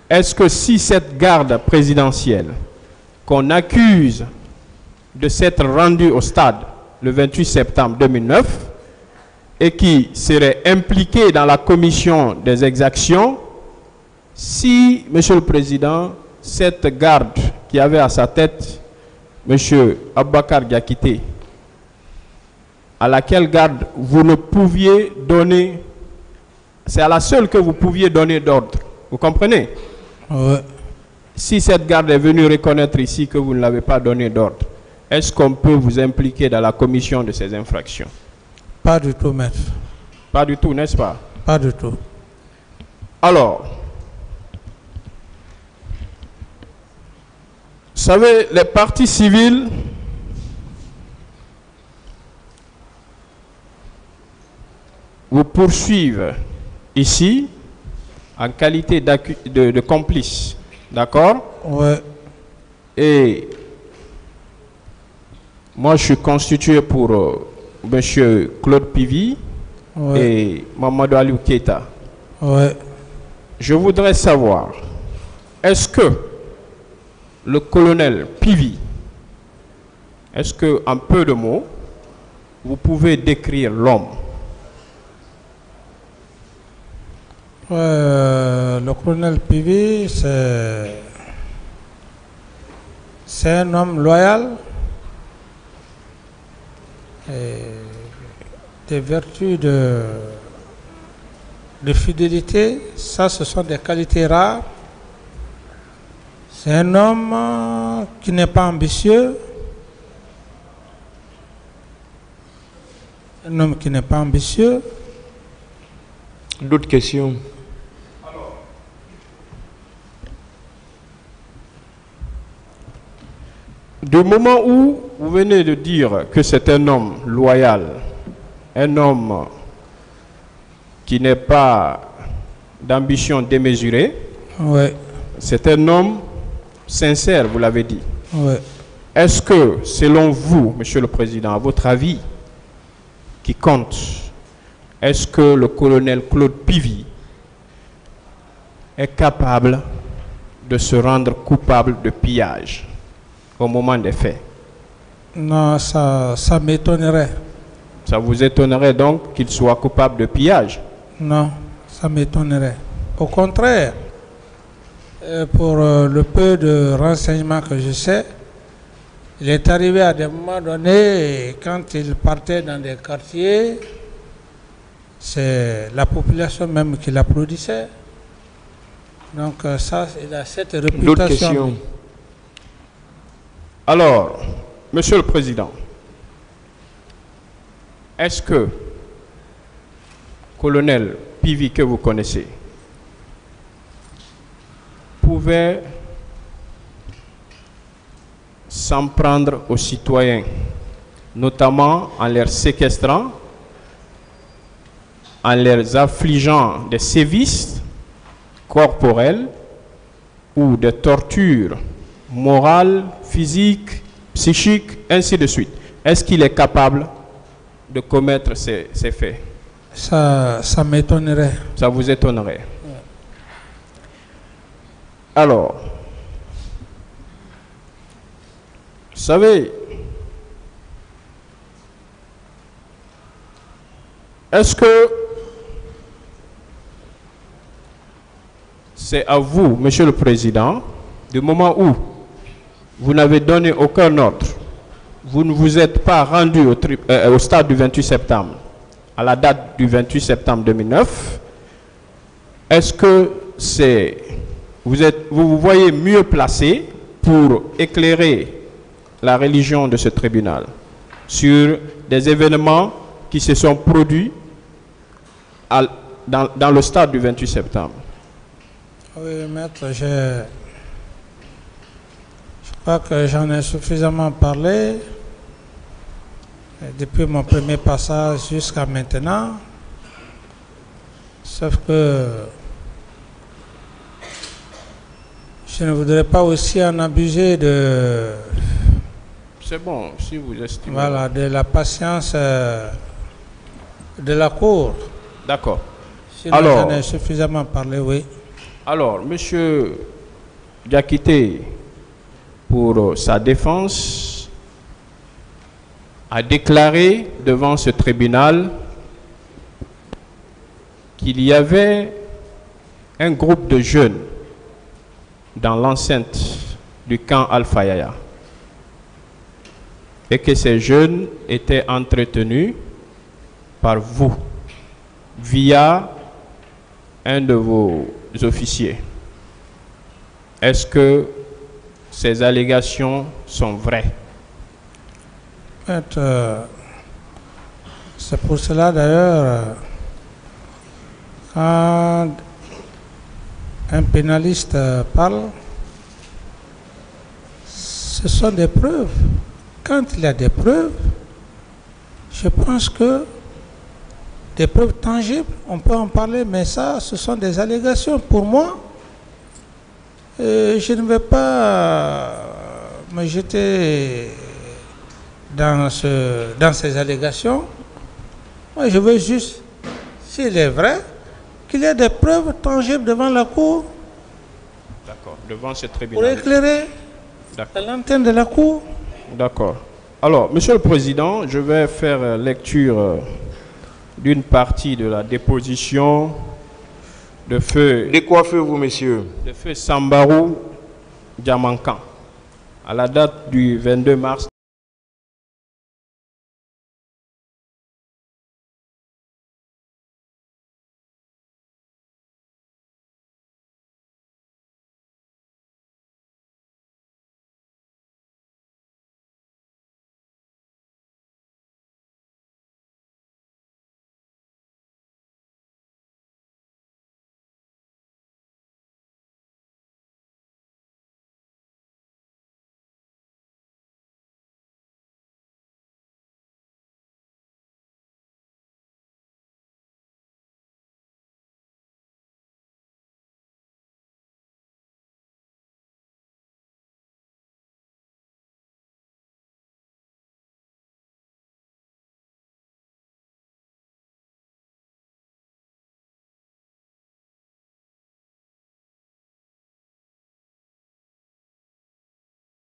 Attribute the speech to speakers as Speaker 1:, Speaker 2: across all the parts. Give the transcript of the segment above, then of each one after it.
Speaker 1: est-ce que si cette garde présidentielle qu'on accuse de s'être rendue au stade le 28 septembre 2009 et qui serait impliquée dans la commission des exactions, si, Monsieur le Président, cette garde qui avait à sa tête Monsieur Aboubacar Diakité, à laquelle garde vous ne pouviez donner, c'est à la seule que vous pouviez donner d'ordre, vous comprenez?
Speaker 2: Ouais.
Speaker 1: Si cette garde est venue reconnaître ici que vous ne l'avez pas donné d'ordre, est-ce qu'on peut vous impliquer dans la commission de ces infractions?
Speaker 2: Pas du tout, maître.
Speaker 1: Pas du tout, n'est-ce pas?
Speaker 2: Pas du tout.
Speaker 1: Alors, vous savez, les partis civils vous poursuivent ici en qualité de complice. D'accord?
Speaker 2: Ouais.
Speaker 1: Et moi, je suis constitué pour Monsieur Claude Pivi et Mamadou Aliou Keita.
Speaker 2: Ouais.
Speaker 1: Je voudrais savoir, est-ce que le colonel Pivi, est-ce que, en peu de mots, vous pouvez décrire l'homme?
Speaker 2: Le colonel Pivi, c'est un homme loyal, et des vertus de fidélité. Ça, ce sont des qualités rares. C'est un homme qui n'est pas ambitieux. Un homme qui n'est pas ambitieux.
Speaker 3: D'autres questions?
Speaker 1: Du moment où vous venez de dire que c'est un homme loyal, un homme qui n'est pas d'ambition démesurée,
Speaker 2: ouais.
Speaker 1: C'est un homme sincère, vous l'avez dit.
Speaker 2: Ouais.
Speaker 1: Est-ce que, selon vous, Monsieur le Président, à votre avis, qui compte, est-ce que le colonel Claude Pivi est capable de se rendre coupable de pillage au moment des faits?
Speaker 2: Non, ça m'étonnerait.
Speaker 1: Ça vous étonnerait donc qu'il soit coupable de pillage?
Speaker 2: Non, ça m'étonnerait. Au contraire, pour le peu de renseignements que je sais, il est arrivé à des moments donnés, quand il partait dans des quartiers, c'est la population même qui l'applaudissait. Donc ça, il a cette réputation.
Speaker 3: D'autres questions?
Speaker 1: Alors, Monsieur le Président, est-ce que colonel Pivi, que vous connaissez, pouvait s'en prendre aux citoyens, notamment en les séquestrant, en les affligeant des sévices corporels ou des tortures morales, physiques, psychiques, ainsi de suite? Est-ce qu'il est capable de commettre ces faits?
Speaker 2: Ça m'étonnerait.
Speaker 1: Ça vous étonnerait? Alors, vous savez, est-ce que c'est à vous, Monsieur le Président, du moment où vous n'avez donné aucun ordre, vous ne vous êtes pas rendu au stade du 28 septembre, à la date du 28 septembre 2009, est-ce que vous vous voyez mieux placé pour éclairer la religion de ce tribunal sur des événements qui se sont produits dans le stade du 28 septembre?
Speaker 2: Oui, maître, je crois que j'en ai suffisamment parlé depuis mon premier passage jusqu'à maintenant. Sauf que je ne voudrais pas aussi en abuser de...
Speaker 1: C'est bon, si vous estimez.
Speaker 2: Voilà, de la patience de la Cour.
Speaker 1: D'accord.
Speaker 2: Sinon, j'en ai suffisamment parlé, oui.
Speaker 1: Alors, M. Diakité, pour sa défense, a déclaré devant ce tribunal qu'il y avait un groupe de jeunes dans l'enceinte du camp Alpha Yaya et que ces jeunes étaient entretenus par vous via un de vos officiers. Est-ce que ces allégations sont vraies?
Speaker 2: C'est pour cela d'ailleurs, quand un pénaliste parle, ce sont des preuves. Quand il y a des preuves, je pense que des preuves tangibles, on peut en parler, mais ça, ce sont des allégations. Pour moi, je ne vais pas me jeter dans ces allégations. Moi, je veux juste, s'il est vrai, qu'il y ait des preuves tangibles devant la Cour.
Speaker 1: D'accord, devant ce
Speaker 2: Pour
Speaker 1: tribunal.
Speaker 2: éclairer la lanterne de la Cour.
Speaker 1: D'accord. Alors, Monsieur le Président, je vais faire lecture d'une partie de la déposition de feu...
Speaker 3: Décoiffez-vous, messieurs.
Speaker 1: De feu Sambarou Diamankan, à la date du 22 mars.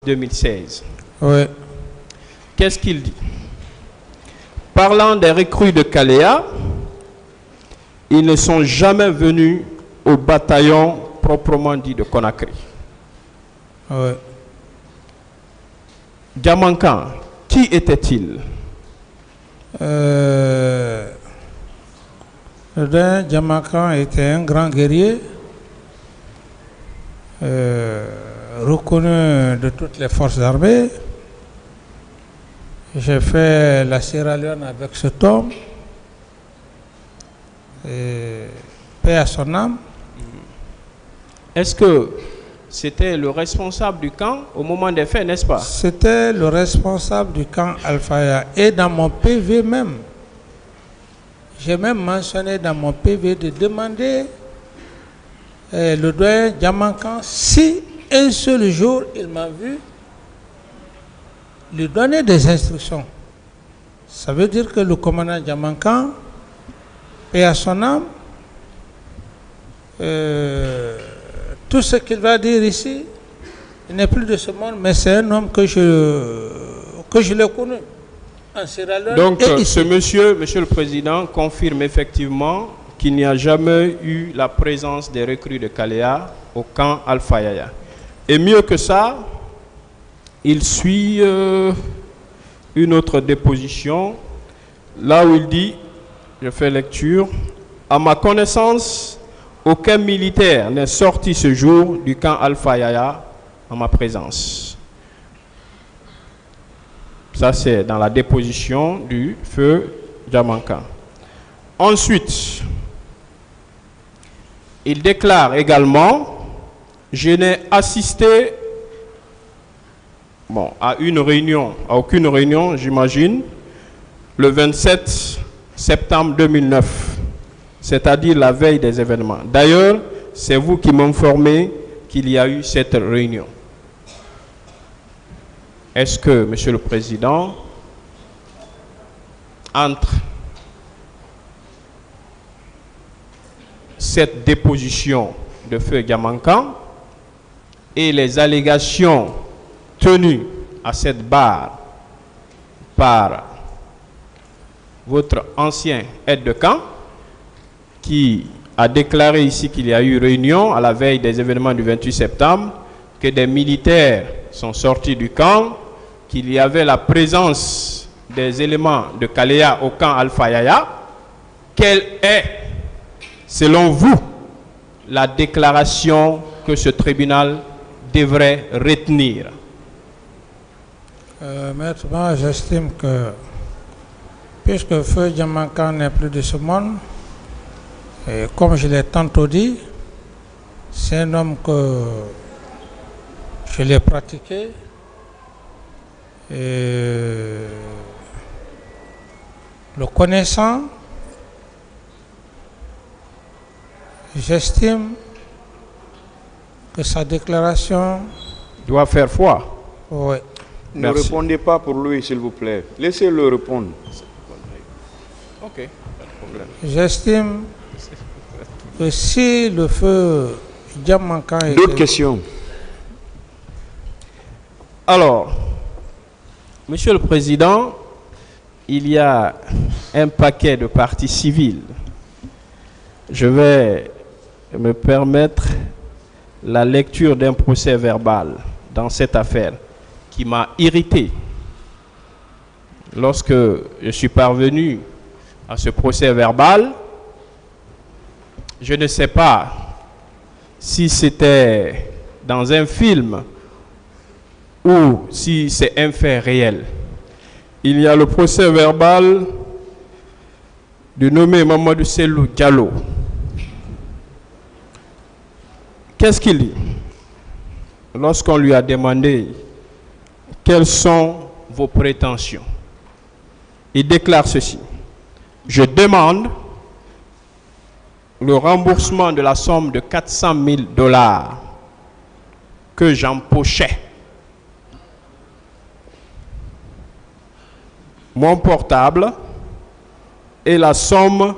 Speaker 1: « 2016.
Speaker 2: Oui.
Speaker 1: Qu'est-ce qu'il dit? Parlant des recrues de Kaléa, ils ne sont jamais venus au bataillon proprement dit de Conakry.
Speaker 2: Oui.
Speaker 1: Diamankan, qui était-il?
Speaker 2: Diamankan était un grand guerrier, reconnu de toutes les forces armées. J'ai fait la Sierra Leone avec cet homme. Paix à son âme.
Speaker 1: Est-ce que c'était le responsable du camp au moment des faits, n'est-ce pas?
Speaker 2: C'était le responsable du camp Alpha Yaya. Et dans mon PV même, j'ai même mentionné dans mon PV de demander le doyen Diamankan si un seul jour il m'a vu lui donner des instructions. Ça veut dire que le commandant Diamankan, paix à son âme, tout ce qu'il va dire ici, il n'est plus de ce monde, mais c'est un homme que je l'ai connu en Sierra Leone.
Speaker 1: Donc, ce monsieur le Président, confirme effectivement qu'il n'y a jamais eu la présence des recrues de Kaléa au camp Alpha Yaya. Et mieux que ça, il suit une autre déposition, là où il dit, je fais lecture, à ma connaissance, aucun militaire n'est sorti ce jour du camp Alpha Yaya en ma présence. Ça, c'est dans la déposition du feu Diamankan. Ensuite, il déclare également, je n'ai assisté à une réunion, à aucune réunion, j'imagine, le 27 septembre 2009, c'est-à-dire la veille des événements. D'ailleurs, c'est vous qui m'informez qu'il y a eu cette réunion. Est-ce que, Monsieur le Président, entre cette déposition de feu Diamankan et les allégations tenues à cette barre par votre ancien aide de camp qui a déclaré ici qu'il y a eu réunion à la veille des événements du 28 septembre, que des militaires sont sortis du camp, qu'il y avait la présence des éléments de Kalea au camp Alpha Yaya. Quelle est, selon vous, la déclaration que ce tribunal devrait retenir?
Speaker 2: Maître, moi j'estime que, puisque Feu Diamankan n'est plus de ce monde, et comme je l'ai tantôt dit, c'est un homme que je l'ai pratiqué. Et le connaissant, j'estime que sa déclaration
Speaker 1: doit faire foi.
Speaker 2: Oui.
Speaker 3: Ne
Speaker 1: Merci.
Speaker 3: répondez pas pour lui, s'il vous plaît. Laissez-le répondre.
Speaker 1: Ok, pas de problème.
Speaker 2: J'estime que si le feu Diamankan
Speaker 3: D'autres questions?
Speaker 1: Alors, Monsieur le Président, il y a un paquet de parties civiles. Je vais me permettre la lecture d'un procès verbal dans cette affaire qui m'a irrité. Lorsque je suis parvenu à ce procès verbal, je ne sais pas si c'était dans un film ou si c'est un fait réel. Il y a le procès verbal du nommé Mamadou Selou Diallo. Qu'est-ce qu'il dit lorsqu'on lui a demandé quelles sont vos prétentions? Il déclare ceci: je demande le remboursement de la somme de 400 000 $ que j'empochais. Mon portable et la somme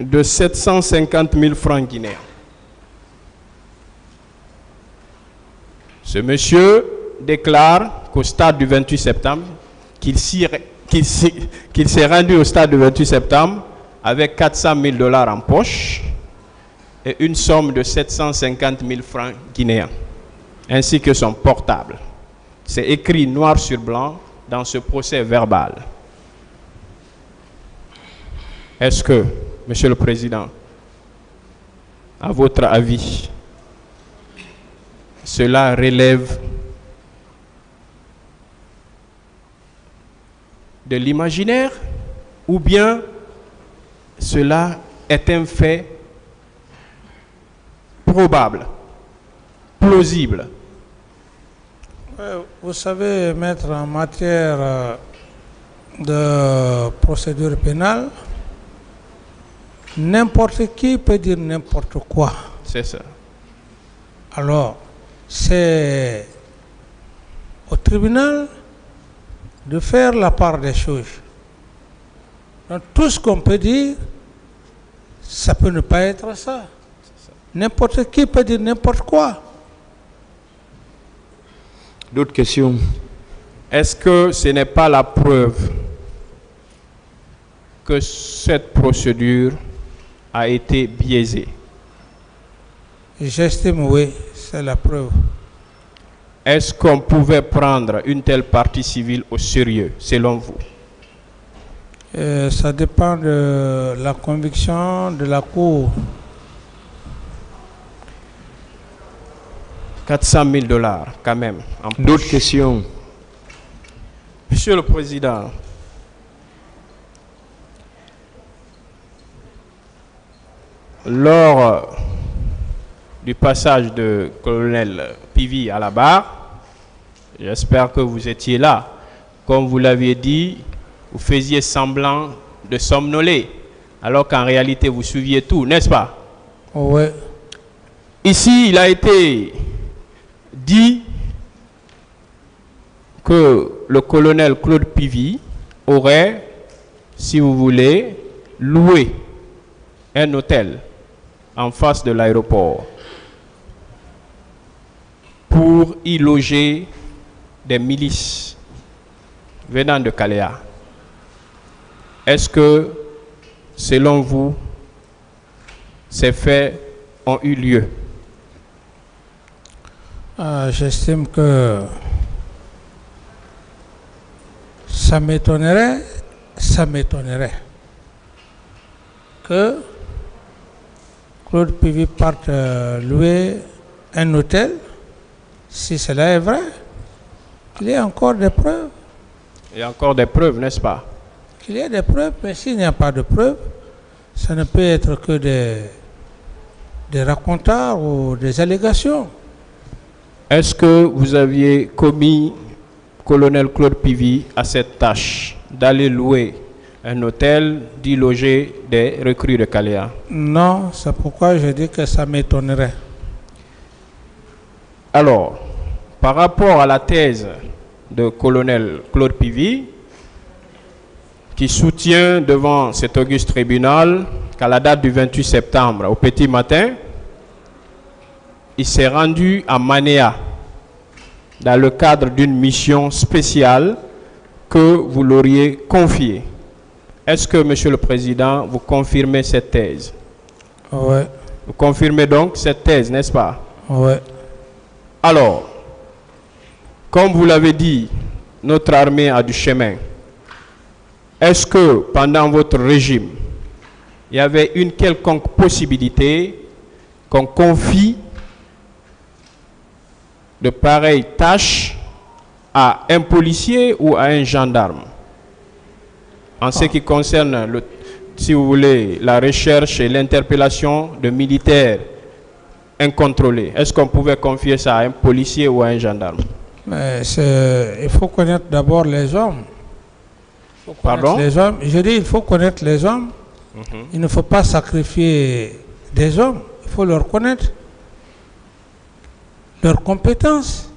Speaker 1: de 750 000 francs guinéens. Ce monsieur déclare qu'au stade du 28 septembre, qu'il s'est rendu au stade du 28 septembre avec 400 000 $ en poche et une somme de 750 000 francs guinéens, ainsi que son portable. C'est écrit noir sur blanc dans ce procès verbal. Est-ce que, Monsieur le Président, à votre avis, cela relève de l'imaginaire ou bien cela est un fait probable, plausible?
Speaker 2: Vous savez, maître, en matière de procédure pénale, n'importe qui peut dire n'importe quoi.
Speaker 1: C'est ça.
Speaker 2: Alors, c'est au tribunal de faire la part des choses. Donc, tout ce qu'on peut dire, ça peut ne pas être ça. N'importe qui peut dire n'importe quoi.
Speaker 3: D'autres questions?
Speaker 1: Est-ce que ce n'est pas la preuve que cette procédure a été biaisée?
Speaker 2: J'estime, oui, c'est la preuve.
Speaker 1: Est-ce qu'on pouvait prendre une telle partie civile au sérieux, selon vous?
Speaker 2: Ça dépend de la conviction de la Cour.
Speaker 1: 400 000 $ quand même.
Speaker 3: D'autres questions?
Speaker 1: Monsieur le Président, lors du passage de colonel Pivi à la barre, j'espère que vous étiez là. Comme vous l'aviez dit, vous faisiez semblant de somnoler, alors qu'en réalité vous suiviez tout, n'est-ce pas?
Speaker 2: Oui.
Speaker 1: Ici, il a été dit que le colonel Claude Pivi aurait, si vous voulez, loué un hôtel en face de l'aéroport pour y loger des milices venant de Kaléa. Est-ce que, selon vous, ces faits ont eu lieu?
Speaker 2: J'estime que ça m'étonnerait que Claude Pivy parte louer un hôtel, si cela est vrai, qu'il y ait encore des preuves.
Speaker 1: Il y a encore des preuves, n'est-ce pas?
Speaker 2: Qu'il y ait des preuves, mais s'il n'y a pas de preuves, ça ne peut être que des racontars ou des allégations.
Speaker 1: Est-ce que vous aviez commis, colonel Claude Pivy, à cette tâche d'aller louer un hôtel, d'y loger des recrues de Kaléa?
Speaker 2: Non, c'est pourquoi je dis que ça m'étonnerait.
Speaker 1: Alors, par rapport à la thèse de colonel Claude Pivy, qui soutient devant cet auguste tribunal qu'à la date du 28 septembre, au petit matin, il s'est rendu à Manéa dans le cadre d'une mission spéciale que vous l'auriez confiée. Est-ce que, Monsieur le Président, vous confirmez cette thèse?
Speaker 2: Oui.
Speaker 1: Vous confirmez donc cette thèse, n'est-ce pas?
Speaker 2: Oui.
Speaker 1: Alors, comme vous l'avez dit, notre armée a du chemin. Est-ce que pendant votre régime, il y avait une quelconque possibilité qu'on confie de pareilles tâches à un policier ou à un gendarme en ce qui concerne, si vous voulez, la recherche et l'interpellation de militaires incontrôlés? Est-ce qu'on pouvait confier ça à un policier ou à un gendarme?
Speaker 2: Mais il faut connaître d'abord les hommes.
Speaker 1: Pardon?
Speaker 2: Les hommes. Je dis il faut connaître les hommes. Il ne faut pas sacrifier des hommes. Il faut leur connaître leurs compétences.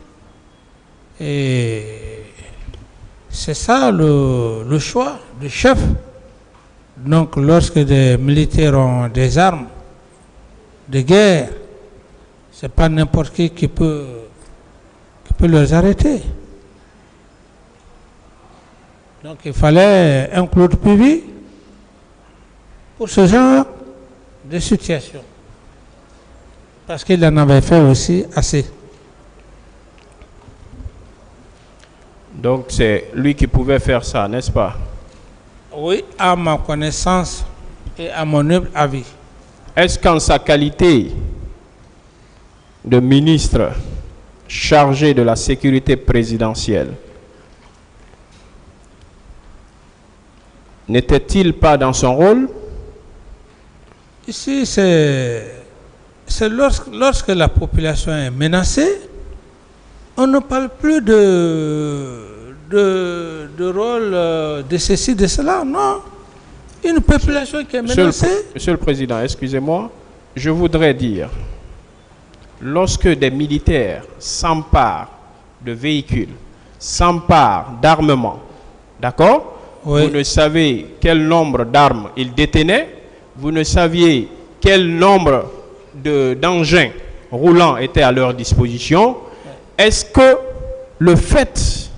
Speaker 2: Et c'est ça le choix du chef. Donc lorsque des militaires ont des armes de guerre, c'est pas n'importe qui peut les arrêter. Donc il fallait un Claude Pivy pour ce genre de situation. Parce qu'il en avait fait aussi assez.
Speaker 1: Donc c'est lui qui pouvait faire ça, n'est-ce pas?
Speaker 2: Oui, à ma connaissance et à mon humble avis.
Speaker 1: Est-ce qu'en sa qualité de ministre chargé de la sécurité présidentielle, n'était-il pas dans son rôle?
Speaker 2: Ici, c'est lorsque la population est menacée, on ne parle plus de rôle de ceci, de cela, non. Une population qui est menacée.
Speaker 1: Monsieur le Président, excusez-moi, je voudrais dire, lorsque des militaires s'emparent de véhicules, s'emparent d'armement, d'accord?
Speaker 2: Oui.
Speaker 1: Vous ne savez quel nombre d'armes ils détenaient, vous ne saviez quel nombre d'engins roulants étaient à leur disposition. Est-ce que le fait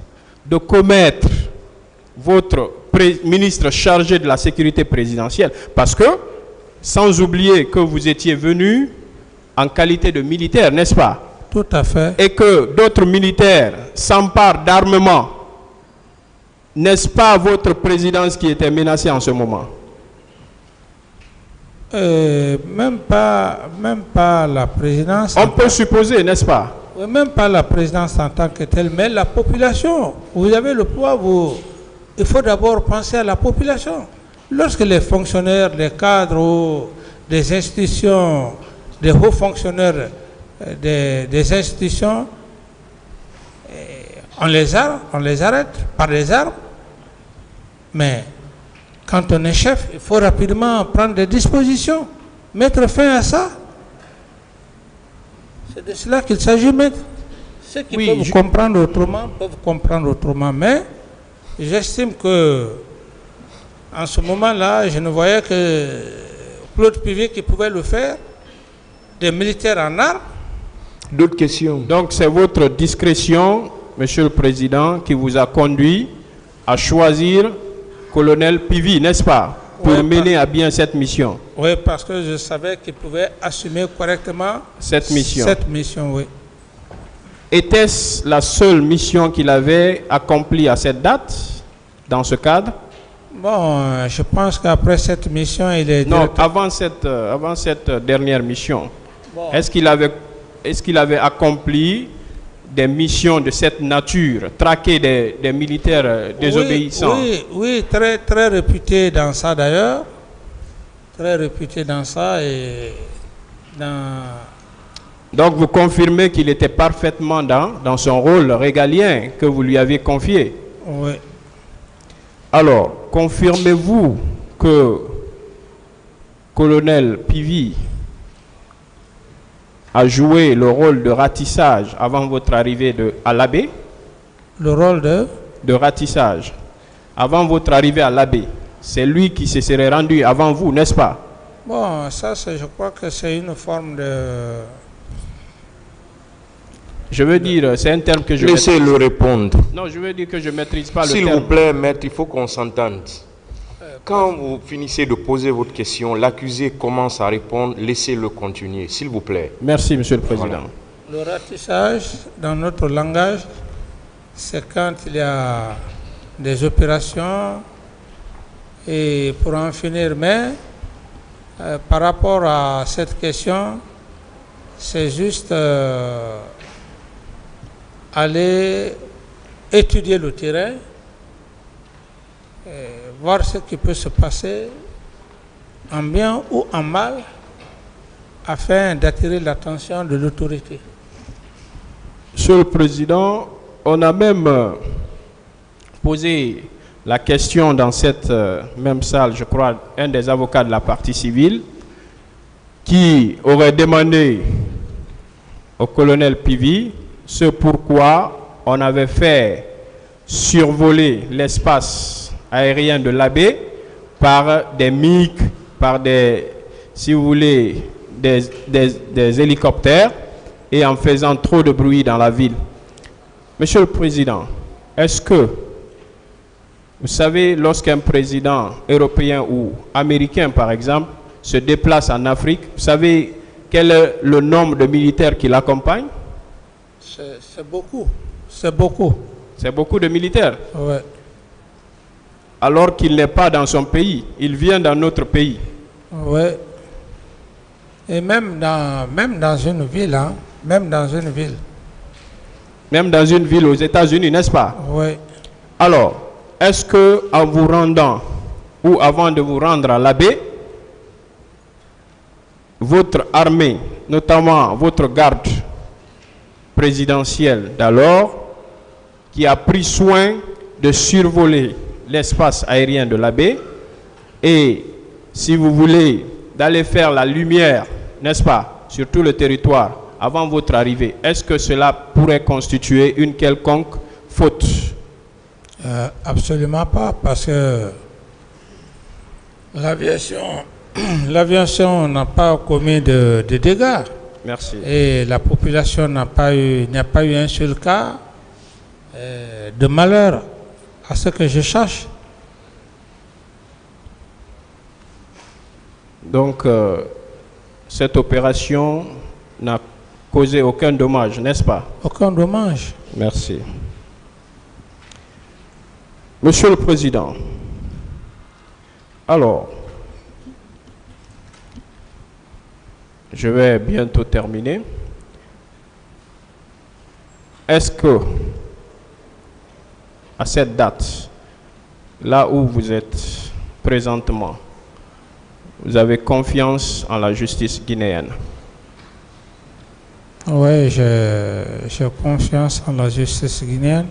Speaker 1: de commettre votre ministre chargé de la sécurité présidentielle, parce que, sans oublier que vous étiez venu en qualité de militaire, n'est-ce pas?
Speaker 2: Tout à fait.
Speaker 1: Et que d'autres militaires s'emparent d'armement, n'est-ce pas votre présidence qui était menacée en ce moment?
Speaker 2: Même pas la présidence.
Speaker 1: On peut supposer, n'est-ce pas?
Speaker 2: Même pas la présidence en tant que telle, mais la population. Vous avez le poids, il faut d'abord penser à la population. Lorsque les fonctionnaires, les cadres ou des institutions, des hauts fonctionnaires des institutions, on les arrête par les armes, mais quand on est chef, il faut rapidement prendre des dispositions, mettre fin à ça. C'est de cela qu'il s'agit maintenant. Ceux qui peuvent comprendre autrement, mais j'estime que en ce moment-là, je ne voyais que Claude Pivy qui pouvait le faire, des militaires en armes.
Speaker 3: D'autres questions?
Speaker 1: Donc c'est votre discrétion, Monsieur le Président, qui vous a conduit à choisir Colonel Pivi, n'est-ce pas, pour
Speaker 2: Ouais,
Speaker 1: mener à bien cette mission.
Speaker 2: Oui, parce que je savais qu'il pouvait assumer correctement
Speaker 1: Cette mission.
Speaker 2: Cette mission, oui.
Speaker 1: Était-ce la seule mission qu'il avait accomplie à cette date, dans ce cadre?
Speaker 2: Bon, je pense qu'après cette mission, il est...
Speaker 1: Non, avant cette dernière mission.
Speaker 2: Bon.
Speaker 1: Est-ce qu'il avait accompli des missions de cette nature, traquer des militaires désobéissants?
Speaker 2: Oui, très, très réputé dans ça d'ailleurs. Très réputé dans ça et dans...
Speaker 1: Donc vous confirmez qu'il était parfaitement dans son rôle régalien que vous lui aviez confié.
Speaker 2: Oui.
Speaker 1: Alors, confirmez-vous que Colonel Pivi a joué le rôle de ratissage avant votre arrivée à l'abbé?
Speaker 2: Le rôle
Speaker 1: de ratissage. Avant votre arrivée à l'abbé. C'est lui qui se serait rendu avant vous, n'est-ce pas?
Speaker 2: Bon, ça, je crois que c'est une forme de...
Speaker 1: Je veux dire, c'est un terme que je...
Speaker 3: Laissez-le répondre.
Speaker 1: Non, je veux dire que je ne maîtrise pas le
Speaker 3: S'il
Speaker 1: terme.
Speaker 3: vous plaît, maître, il faut qu'on s'entende. Quand vous finissez de poser votre question, l'accusé commence à répondre, laissez-le continuer, s'il vous plaît.
Speaker 1: Merci, Monsieur le Président.
Speaker 3: Voilà.
Speaker 2: Le ratissage, dans notre langage, c'est quand il y a des opérations et pour en finir, mais par rapport à cette question, c'est juste aller étudier le terrain, voir ce qui peut se passer en bien ou en mal, afin d'attirer l'attention de l'autorité.
Speaker 1: Monsieur le Président, on a même posé la question dans cette même salle, je crois, un des avocats de la partie civile, qui aurait demandé au colonel Pivi ce pourquoi on avait fait survoler l'espace aérien de l'abbé par des MiG, par des, si vous voulez, des hélicoptères et en faisant trop de bruit dans la ville. Monsieur le Président, est-ce que, vous savez, lorsqu'un président européen ou américain, par exemple, se déplace en Afrique, vous savez quel est le nombre de militaires qui l'accompagnent?
Speaker 2: C'est beaucoup. C'est beaucoup.
Speaker 1: C'est beaucoup de militaires.
Speaker 2: Ouais.
Speaker 1: Alors qu'il n'est pas dans son pays, il vient dans notre pays.
Speaker 2: Oui. Et même dans une ville, hein, même dans une ville.
Speaker 1: Même dans une ville aux États-Unis, n'est-ce pas?
Speaker 2: Oui.
Speaker 1: Alors, est-ce que en vous rendant ou avant de vous rendre à l'abbé, votre armée, notamment votre garde présidentielle d'alors, qui a pris soin de survoler l'espace aérien de l'abbé et, si vous voulez, d'aller faire la lumière, n'est-ce pas, sur tout le territoire avant votre arrivée, est-ce que cela pourrait constituer une quelconque faute?
Speaker 2: Absolument pas, parce que l'aviation n'a pas commis de dégâts.
Speaker 1: Merci.
Speaker 2: Et la population n'a pas eu un seul cas de malheur, à ce que je cherche.
Speaker 1: Donc, cette opération n'a causé aucun dommage, n'est-ce pas?
Speaker 2: Aucun dommage.
Speaker 1: Merci. Monsieur le Président, alors, je vais bientôt terminer. Est-ce que, à cette date, là où vous êtes présentement, vous avez confiance en la justice guinéenne?
Speaker 2: Oui, j'ai confiance en la justice guinéenne.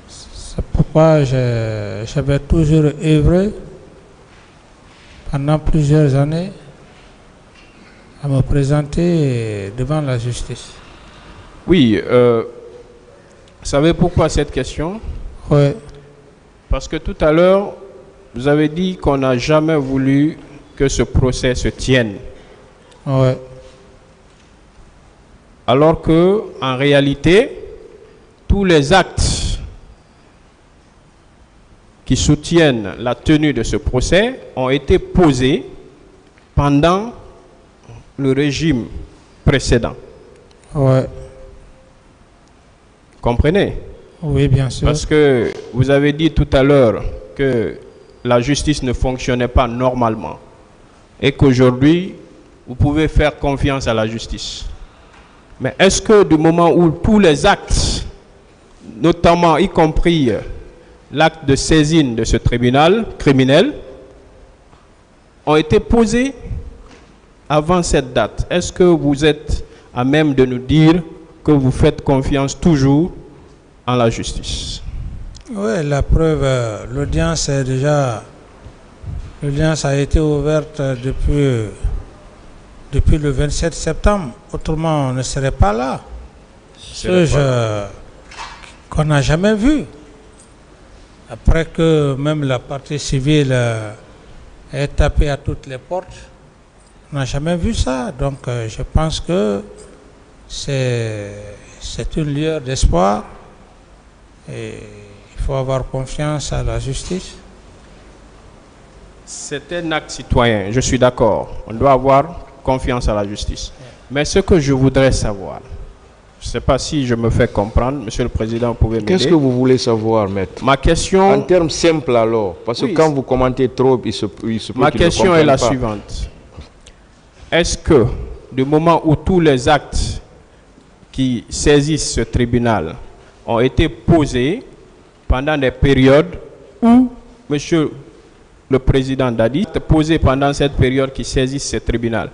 Speaker 2: C'est pourquoi j'avais toujours œuvré pendant plusieurs années à me présenter devant la justice.
Speaker 1: Oui, vous savez pourquoi cette question?
Speaker 2: Oui.
Speaker 1: Parce que tout à l'heure, vous avez dit qu'on n'a jamais voulu que ce procès se tienne.
Speaker 2: Ouais.
Speaker 1: Alors que, en réalité, tous les actes qui soutiennent la tenue de ce procès ont été posés pendant le régime précédent.
Speaker 2: Ouais.
Speaker 1: Comprenez?
Speaker 2: Oui, bien sûr.
Speaker 1: Parce que vous avez dit tout à l'heure que la justice ne fonctionnait pas normalement et qu'aujourd'hui, vous pouvez faire confiance à la justice. Mais est-ce que du moment où tous les actes, notamment y compris l'acte de saisine de ce tribunal criminel, ont été posés avant cette date, est-ce que vous êtes à même de nous dire que vous faites confiance toujours en la justice?
Speaker 2: Oui, la preuve, l'audience a été ouverte depuis le 27 septembre. Autrement, on ne serait pas là. Qu'on n'a jamais vu. Après que même la partie civile ait tapé à toutes les portes, on n'a jamais vu ça. Donc, je pense que c'est une lueur d'espoir. Et il faut avoir confiance à la justice.
Speaker 1: C'est un acte citoyen, je suis d'accord. On doit avoir confiance à la justice. Mais ce que je voudrais savoir, je ne sais pas si je me fais comprendre, Monsieur le Président, vous pouvez m'aider.
Speaker 3: Qu'est-ce que vous voulez savoir, maître?
Speaker 1: Ma question...
Speaker 3: En termes simples alors, parce que quand vous commentez trop, il se peut
Speaker 1: Ma question est la suivante. Est-ce que, du moment où tous les actes qui saisissent ce tribunal ont été posés pendant des périodes où, Monsieur le Président Dadi, posé pendant cette période qui saisissent ce tribunal,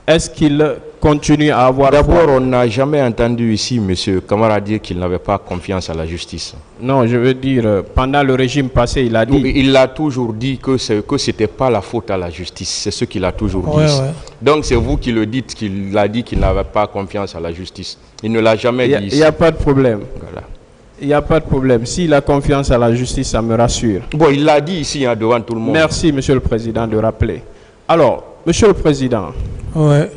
Speaker 1: est-ce qu'il continue à avoir...
Speaker 3: D'abord, on n'a jamais entendu ici M. Camara dire qu'il n'avait pas confiance à la justice.
Speaker 1: Non, je veux dire, pendant le régime passé, il a dit...
Speaker 3: Il a toujours dit que ce n'était pas la faute à la justice. C'est ce qu'il a toujours dit.
Speaker 2: Ouais.
Speaker 3: Donc, c'est vous qui le dites qu'il a dit qu'il n'avait pas confiance à la justice. Il ne l'a jamais dit ici.
Speaker 1: Il n'y a pas de problème.
Speaker 3: Voilà.
Speaker 1: Il n'y a pas de problème. S'il a confiance à la justice, ça me rassure.
Speaker 3: Bon, il l'a dit ici devant tout le monde.
Speaker 1: Merci, Monsieur le Président, de rappeler. Alors, Monsieur le Président,
Speaker 2: ouais.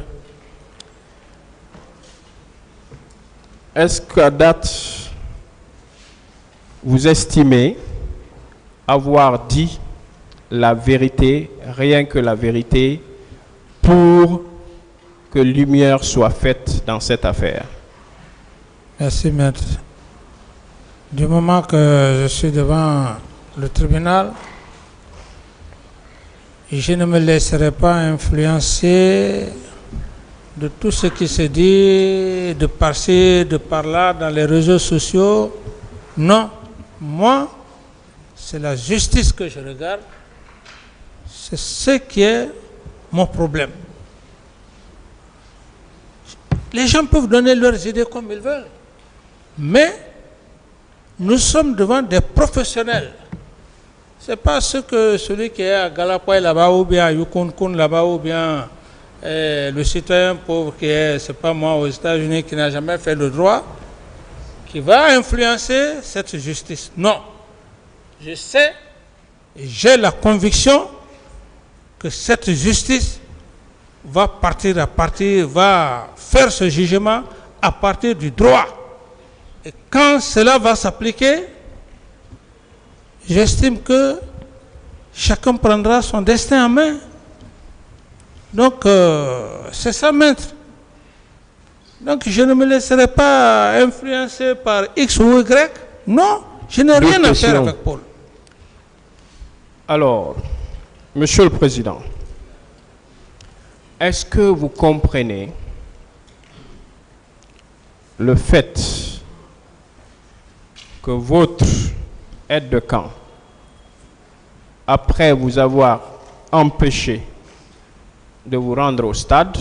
Speaker 1: Est-ce qu'à date, vous estimez avoir dit la vérité, rien que la vérité, pour que lumière soit faite dans cette affaire?
Speaker 2: Merci, maître. Du moment que je suis devant le tribunal, je ne me laisserai pas influencer de tout ce qui se dit, de par-ci, de par-là, dans les réseaux sociaux. Non, moi, c'est la justice que je regarde. C'est ce qui est mon problème. Les gens peuvent donner leurs idées comme ils veulent, mais nous sommes devant des professionnels. Ce n'est pas celui qui est à Galapoy là-bas, ou bien à Yukonkun là-bas, ou bien le citoyen pauvre qui est, c'est pas moi, aux États-Unis, qui n'a jamais fait le droit, qui va influencer cette justice. Non. Je sais, et j'ai la conviction que cette justice va va faire ce jugement à partir du droit. Et quand cela va s'appliquer, j'estime que chacun prendra son destin en main. Donc, c'est ça, maître. Donc, je ne me laisserai pas influencer par X ou Y. Non, je n'ai rien à faire avec Paul.
Speaker 1: Alors, Monsieur le Président, est-ce que vous comprenez le fait que votre aide de camp, après vous avoir empêché de vous rendre au stade,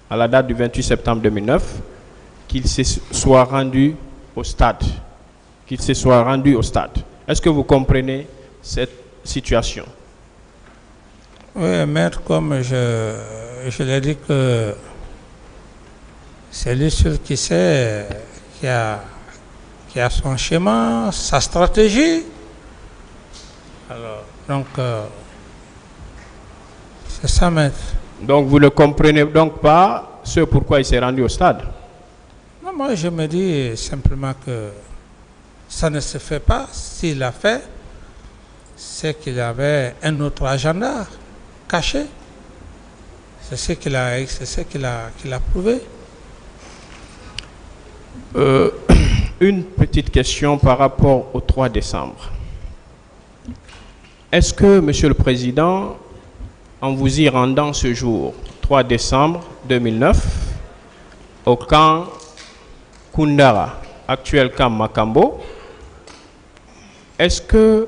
Speaker 1: à la date du 28 septembre 2009, qu'il se soit rendu au stade, Est-ce que vous comprenez cette situation?
Speaker 2: Oui, maître, comme je l'ai dit, que c'est lui seul qui sait, qui a son schéma, sa stratégie. Alors, donc, C'est ça, maître.
Speaker 1: Donc vous ne comprenez donc pas ce pourquoi il s'est rendu au stade?
Speaker 2: Non, moi je me dis simplement que ça ne se fait pas. S'il l'a fait, c'est qu'il avait un autre agenda caché. C'est ce qu'il a prouvé.
Speaker 1: Une petite question par rapport au 3 décembre. Est-ce que, Monsieur le Président, en vous y rendant ce jour, 3 décembre 2009, au camp Koundara, actuel camp Makambo, est-ce que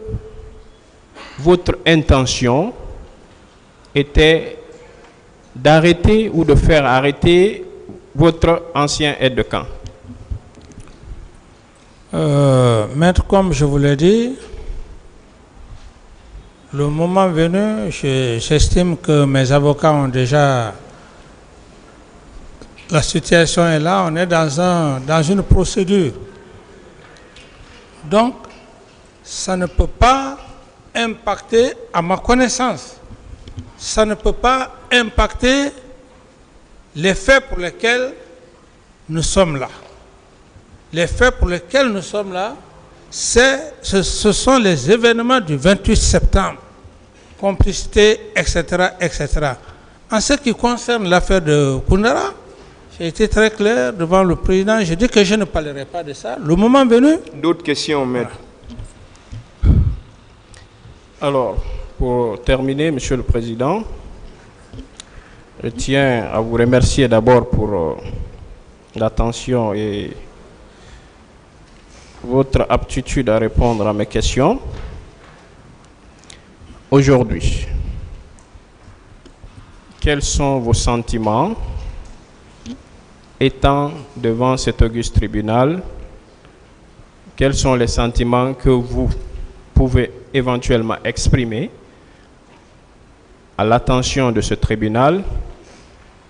Speaker 1: votre intention était d'arrêter ou de faire arrêter votre ancien aide de camp?
Speaker 2: Maître, comme je vous l'ai dit, le moment venu, j'estime que mes avocats ont déjà... La situation est là, on est dans une procédure. Donc, ça ne peut pas impacter, à ma connaissance, ça ne peut pas impacter les faits pour lesquels nous sommes là. Les faits pour lesquels nous sommes là, ce sont les événements du 28 septembre, complicité, etc., etc. En ce qui concerne l'affaire de Koundara, j'ai été très clair devant le président, j'ai dit que je ne parlerai pas de ça. Le moment venu...
Speaker 3: D'autres questions, maître?
Speaker 1: Alors, pour terminer, Monsieur le Président, je tiens à vous remercier d'abord pour l'attention et votre aptitude à répondre à mes questions. Aujourd'hui, quels sont vos sentiments étant devant cet auguste tribunal? Quels sont les sentiments que vous pouvez éventuellement exprimer à l'attention de ce tribunal,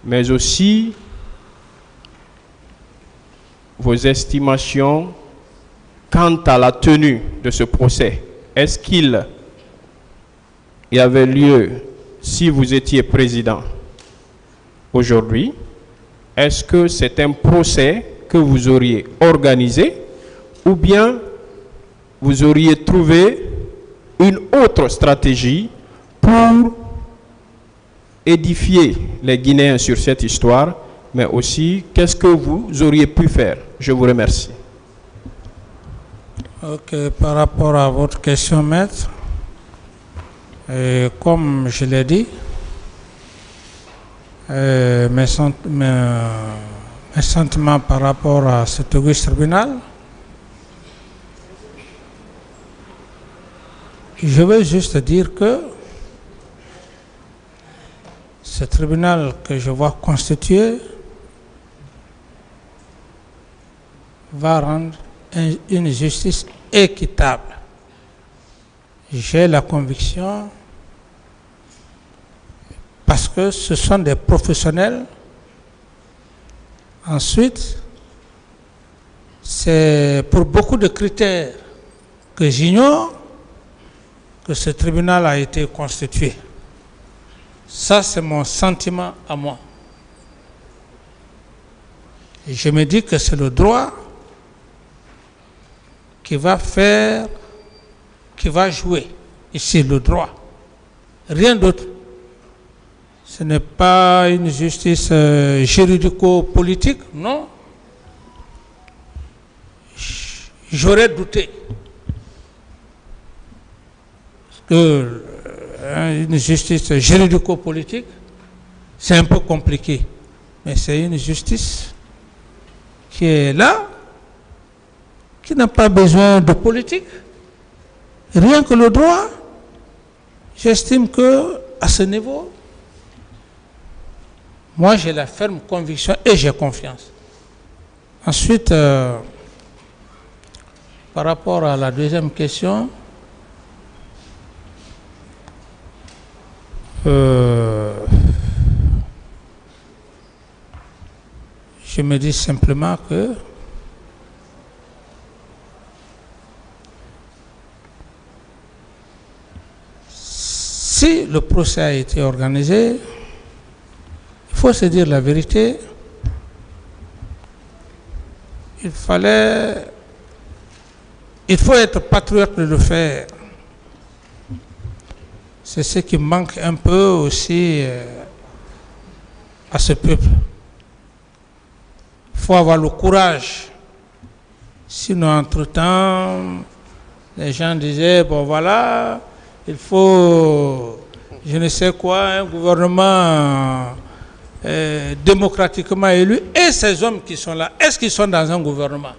Speaker 1: mais aussi vos estimations quant à la tenue de ce procès? Est-ce qu'il y avait lieu si vous étiez président aujourd'hui? Est-ce que c'est un procès que vous auriez organisé ou bien vous auriez trouvé une autre stratégie pour édifier les Guinéens sur cette histoire, mais aussi qu'est-ce que vous auriez pu faire? Je vous remercie.
Speaker 2: Ok, par rapport à votre question, maître, comme je l'ai dit, mes sentiments par rapport à cet auguste tribunal, je veux juste dire que ce tribunal que je vois constitué va rendre une justice équitable. J'ai la conviction, parce que ce sont des professionnels. Ensuite, c'est pour beaucoup de critères que j'ignore que ce tribunal a été constitué. Ça, c'est mon sentiment à moi. Et je me dis que c'est le droit qui va faire, qui va jouer ici, le droit. Rien d'autre. Ce n'est pas une justice juridico-politique, non. J'aurais douté. Parce que une justice juridico-politique, c'est un peu compliqué. Mais c'est une justice qui est là, qui n'a pas besoin de politique. Rien que le droit, j'estime que à ce niveau, moi j'ai la ferme conviction et j'ai confiance. Ensuite, par rapport à la deuxième question, je me dis simplement que si le procès a été organisé, il faut se dire la vérité. Il faut être patriote de le faire. C'est ce qui manque un peu aussi à ce peuple. Il faut avoir le courage. Sinon, entre-temps, les gens disaient, bon voilà, il faut, je ne sais quoi, un gouvernement démocratiquement élu. Et ces hommes qui sont là, est-ce qu'ils sont dans un gouvernement?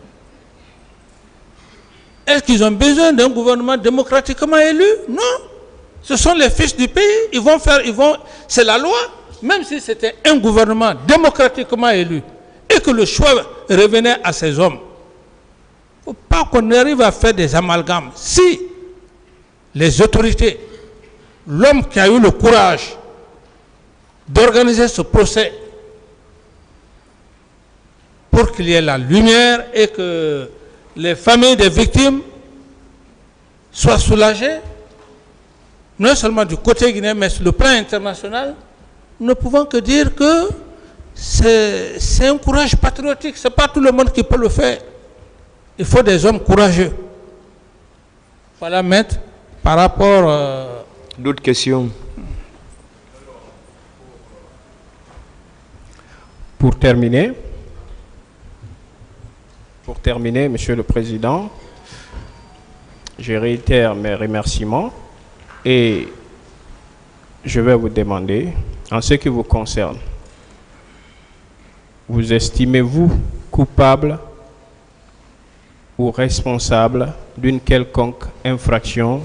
Speaker 2: Est-ce qu'ils ont besoin d'un gouvernement démocratiquement élu? Non. Ce sont les fils du pays. C'est la loi. Même si c'était un gouvernement démocratiquement élu et que le choix revenait à ces hommes, il ne faut pas qu'on arrive à faire des amalgames. Si les autorités, l'homme qui a eu le courage d'organiser ce procès pour qu'il y ait la lumière et que les familles des victimes soient soulagées, non seulement du côté guinéen, mais sur le plan international, nous ne pouvons que dire que c'est un courage patriotique. Ce n'est pas tout le monde qui peut le faire. Il faut des hommes courageux. Voilà, maître, par rapport...
Speaker 3: D'autres questions?
Speaker 1: Pour terminer, Monsieur le Président, je réitère mes remerciements et je vais vous demander, en ce qui vous concerne, vous estimez-vous coupable ou responsable d'une quelconque infraction?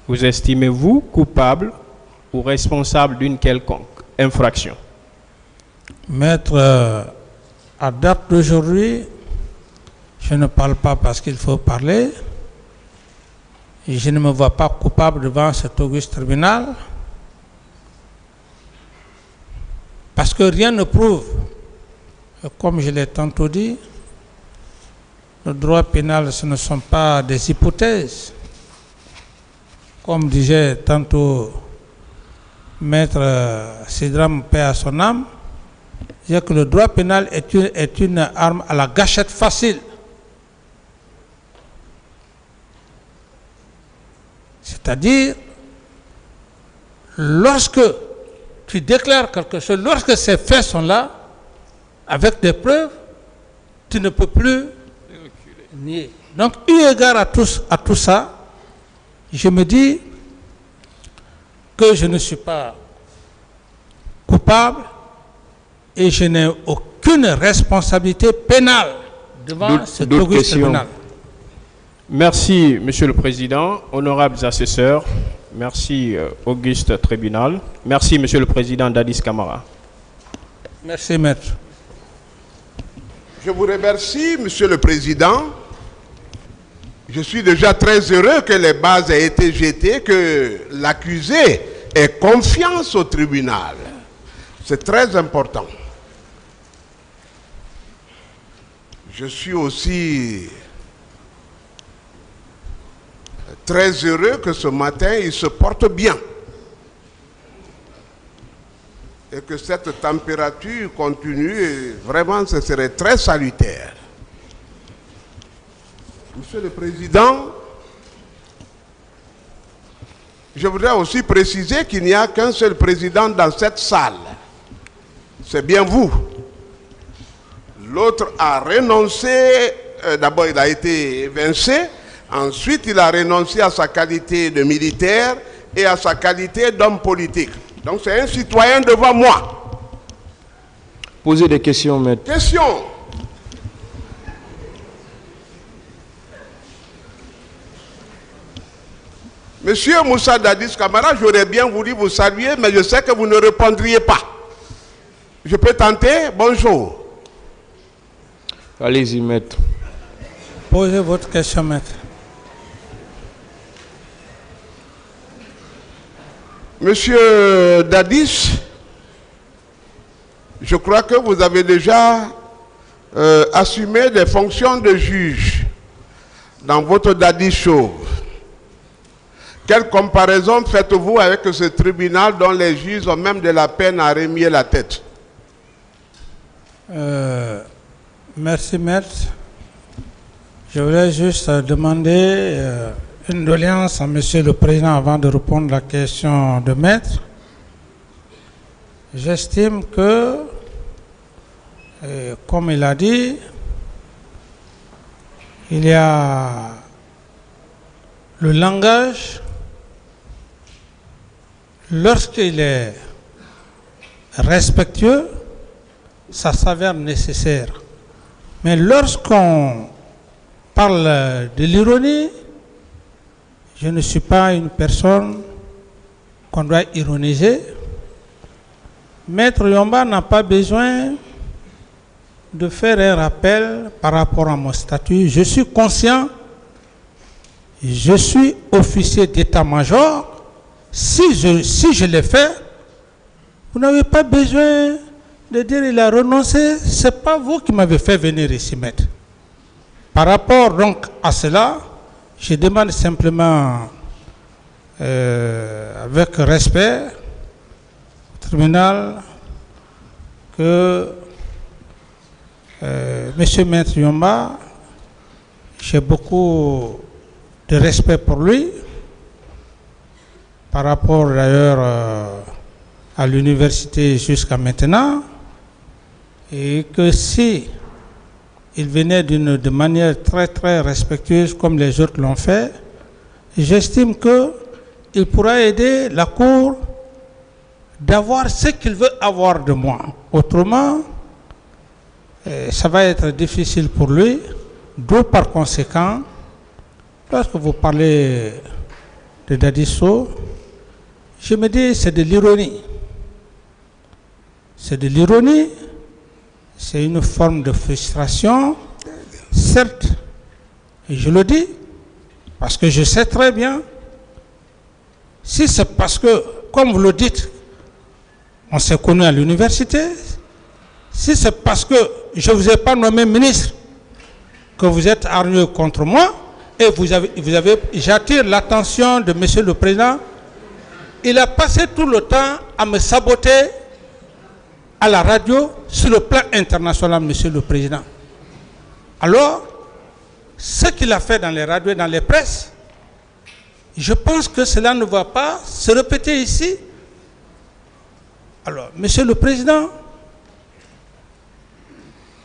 Speaker 1: Vous estimez-vous coupable ou responsable d'une quelconque infraction?
Speaker 2: Maître, à date d'aujourd'hui, je ne parle pas parce qu'il faut parler. Et je ne me vois pas coupable devant cet auguste tribunal. Parce que rien ne prouve, comme je l'ai tantôt dit, le droit pénal, ce ne sont pas des hypothèses. Comme disait tantôt Maître Sidram, paix à son âme, c'est que le droit pénal est une arme à la gâchette facile. C'est-à-dire, lorsque tu déclares quelque chose, lorsque ces faits sont là, avec des preuves, tu ne peux plus nier. Donc, eu égard à tout ça, je me dis que je ne suis pas coupable et je n'ai aucune responsabilité pénale devant cet auguste tribunal.
Speaker 1: Merci, Monsieur le Président, honorables assesseurs. Merci, Auguste Tribunal. Merci, Monsieur le Président Dadis Camara.
Speaker 2: Merci, Maître.
Speaker 4: Je vous remercie, Monsieur le Président. Je suis déjà très heureux que les bases aient été jetées, que l'accusé ait confiance au tribunal. C'est très important. Je suis aussi très heureux que ce matin, il se porte bien. Et que cette température continue, et vraiment, ce serait très salutaire. Monsieur le Président, je voudrais aussi préciser qu'il n'y a qu'un seul président dans cette salle. C'est bien vous. L'autre a renoncé, d'abord il a été évincé, ensuite il a renoncé à sa qualité de militaire et à sa qualité d'homme politique. Donc c'est un citoyen devant moi.
Speaker 3: Posez des questions, maître.
Speaker 4: Question. Monsieur Moussa Dadis Camara, j'aurais bien voulu vous saluer, mais je sais que vous ne répondriez pas. Je peux tenter? Bonjour.
Speaker 3: Allez-y, maître.
Speaker 2: Posez votre question, maître.
Speaker 4: Monsieur Dadis, je crois que vous avez déjà assumé des fonctions de juge dans votre daddy chauve, quelle comparaison faites-vous avec ce tribunal dont les juges ont même de la peine à remuer la tête?
Speaker 2: Merci, maître. Je voulais juste demander une doléance à Monsieur le Président avant de répondre à la question de maître. J'estime que, comme il a dit, il y a le langage, lorsqu'il est respectueux, ça s'avère nécessaire. Mais lorsqu'on parle de l'ironie, je ne suis pas une personne qu'on doit ironiser. Maître Yomba n'a pas besoin de faire un rappel par rapport à mon statut. Je suis conscient, je suis officier d'état-major. Si je l'ai fait, vous n'avez pas besoin de dire il a renoncé. Ce n'est pas vous qui m'avez fait venir ici, maître. Par rapport donc à cela, je demande simplement avec respect au tribunal que Monsieur Maître Yomba, j'ai beaucoup de respect pour lui, par rapport d'ailleurs à l'université jusqu'à maintenant, et que si il venait de manière très très respectueuse comme les autres l'ont fait, j'estime qu'il pourra aider la Cour d'avoir ce qu'il veut avoir de moi. Autrement, ça va être difficile pour lui. D'où par conséquent, lorsque vous parlez de Dadisso, je me dis c'est de l'ironie. C'est de l'ironie, c'est une forme de frustration, certes, et je le dis, parce que je sais très bien, si c'est parce que, comme vous le dites, on s'est connus à l'université, si c'est parce que je ne vous ai pas nommé ministre, que vous êtes hargneux contre moi, et j'attire l'attention de Monsieur le Président, il a passé tout le temps à me saboter à la radio sur le plan international, Monsieur le Président. Alors, ce qu'il a fait dans les radios et dans les presses, je pense que cela ne va pas se répéter ici. Alors, Monsieur le Président,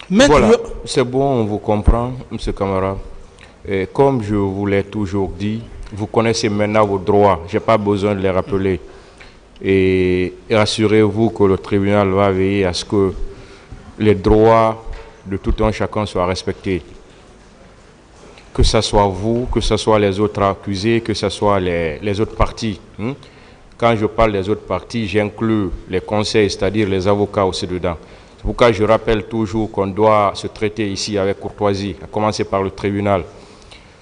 Speaker 3: voilà, c'est bon, on vous comprend, Monsieur Camara. Et comme je vous l'ai toujours dit, vous connaissez maintenant vos droits, je n'ai pas besoin de les rappeler. Et rassurez-vous que le tribunal va veiller à ce que les droits de tout un chacun soient respectés. Que ce soit vous, que ce soit les autres accusés, que ce soit les autres parties. Quand je parle des autres parties, j'inclus les conseils, c'est-à-dire les avocats aussi dedans. C'est pourquoi je rappelle toujours qu'on doit se traiter ici avec courtoisie, à commencer par le tribunal.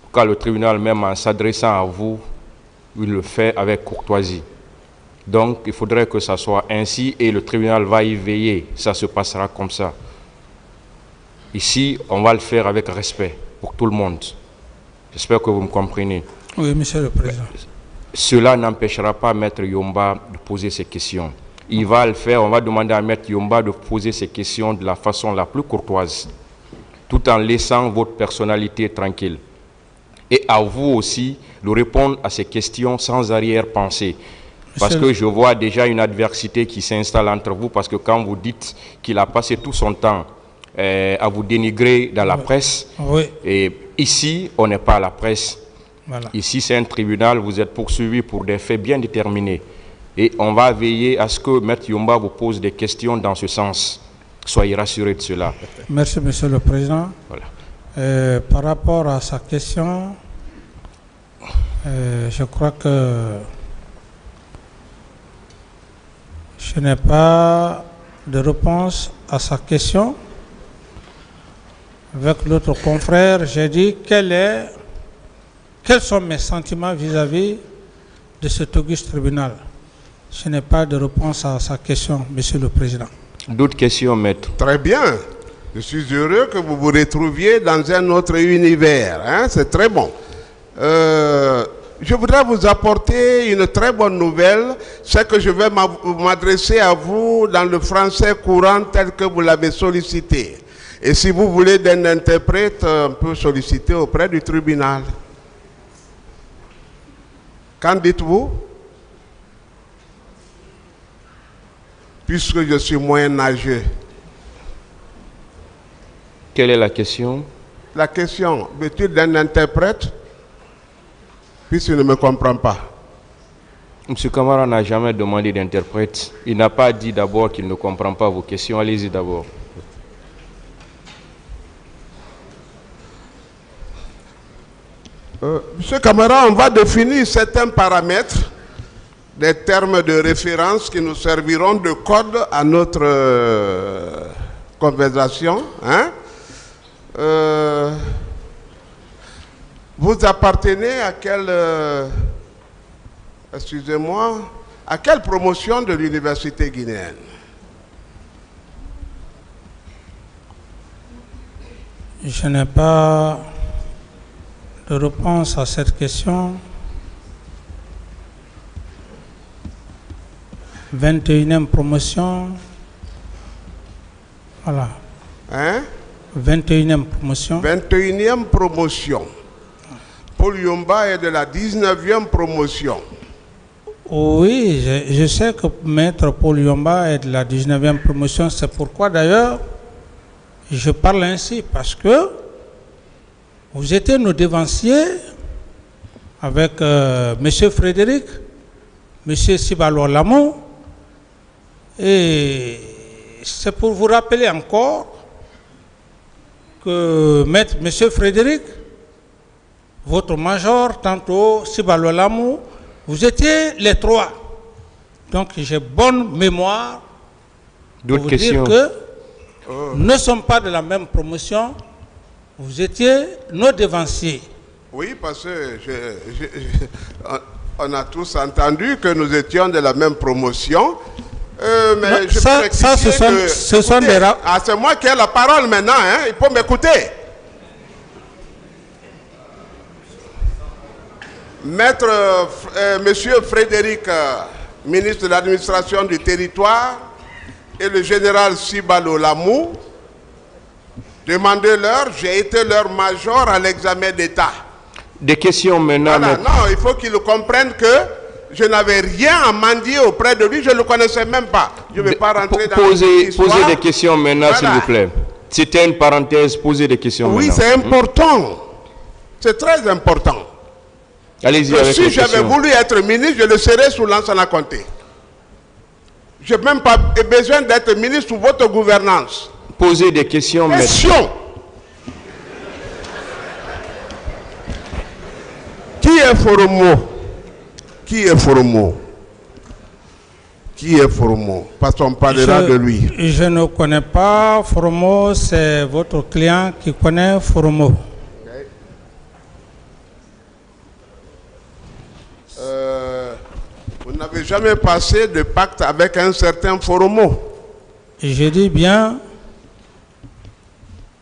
Speaker 3: Quand le tribunal, même en s'adressant à vous, il le fait avec courtoisie. Donc, il faudrait que ça soit ainsi et le tribunal va y veiller. Ça se passera comme ça. Ici, on va le faire avec respect pour tout le monde. J'espère que vous me comprenez.
Speaker 2: Oui, Monsieur le Président.
Speaker 3: Cela n'empêchera pas Maître Yomba de poser ses questions. Il va le faire, on va demander à Maître Yomba de poser ses questions de la façon la plus courtoise, tout en laissant votre personnalité tranquille. Et à vous aussi de répondre à ces questions sans arrière-pensée. Parce que je vois déjà une adversité qui s'installe entre vous, parce que quand vous dites qu'il a passé tout son temps à vous dénigrer dans la presse, et ici, on n'est pas à la presse. Voilà. Ici, c'est un tribunal, vous êtes poursuivi pour des faits bien déterminés. Et on va veiller à ce que Maître Yomba vous pose des questions dans ce sens. Soyez rassurés de cela.
Speaker 2: Merci, Monsieur le Président. Voilà. Par rapport à sa question, je crois que je n'ai pas de réponse à sa question. Avec l'autre confrère, j'ai dit quels sont mes sentiments vis-à-vis de cet auguste tribunal. Je n'ai pas de réponse à sa question, Monsieur le Président.
Speaker 3: D'autres questions, maître?
Speaker 4: Très bien. Je suis heureux que vous vous retrouviez dans un autre univers. Hein? C'est très bon. Je voudrais vous apporter une très bonne nouvelle. C'est que je vais m'adresser à vous dans le français courant tel que vous l'avez sollicité. Et si vous voulez d'un interprète, on peut solliciter auprès du tribunal. Qu'en dites-vous? Puisque je suis moyen-âgeux.
Speaker 3: Quelle est la question?
Speaker 4: La question, veux-tu d'un interprète? Puisqu'il ne me comprend pas.
Speaker 3: M. Camara n'a jamais demandé d'interprète. Il n'a pas dit d'abord qu'il ne comprend pas vos questions. Allez-y d'abord.
Speaker 4: Monsieur Camara, on va définir certains paramètres, des termes de référence qui nous serviront de code à notre conversation. Hein? Vous appartenez à quelle, excusez-moi, à quelle promotion de l'université guinéenne?
Speaker 2: Je n'ai pas de réponse à cette question. 21e promotion. Voilà.
Speaker 4: Hein?
Speaker 2: 21e promotion.
Speaker 4: 21e promotion. Paul Yomba est de la 19e promotion.
Speaker 2: Oui, je sais que Maître Paul Yomba est de la 19e promotion. C'est pourquoi d'ailleurs, je parle ainsi, parce que vous étiez nos devanciers avec M. Frédéric, M. Sibalo Lamont, et c'est pour vous rappeler encore que M. Frédéric, votre major, tantôt Sibalo Lamont, vous étiez les trois. Donc j'ai bonne mémoire pour vous dire que nous ne sommes pas de la même promotion. Vous étiez nos devanciers.
Speaker 4: Oui, parce que on a tous entendu que nous étions de la même promotion. Mais
Speaker 2: non, ça, ce sont des...
Speaker 4: Ah, c'est moi qui ai la parole maintenant, hein? Il faut m'écouter. Maître, Monsieur Frédéric, ministre de l'administration du territoire, et le général Sibalo Lamou, demandez-leur, j'ai été leur major à l'examen d'État.
Speaker 3: Des questions maintenant.
Speaker 4: Voilà, non, il faut qu'ils comprennent que je n'avais rien à mendier auprès de lui, je ne le connaissais même pas. Je ne vais pas rentrer dans
Speaker 3: Posez des questions maintenant, voilà. S'il vous plaît. C'était une parenthèse, posez des questions
Speaker 4: oui,
Speaker 3: maintenant.
Speaker 4: Oui, c'est important. C'est très important.
Speaker 3: Allez-y avec
Speaker 4: si j'avais voulu être ministre, je le serais sous Lansana Conté. Je n'ai même pas besoin d'être ministre sous votre gouvernance.
Speaker 3: Posez des questions maintenant.
Speaker 4: Qui est Foromo? Qui est Foromo? Qui est Foromo? Parce qu'on parlera de lui.
Speaker 2: Je ne connais pas Foromo, c'est votre client qui connaît Foromo. Okay.
Speaker 4: Vous n'avez jamais passé de pacte avec un certain Foromo?
Speaker 2: Je dis bien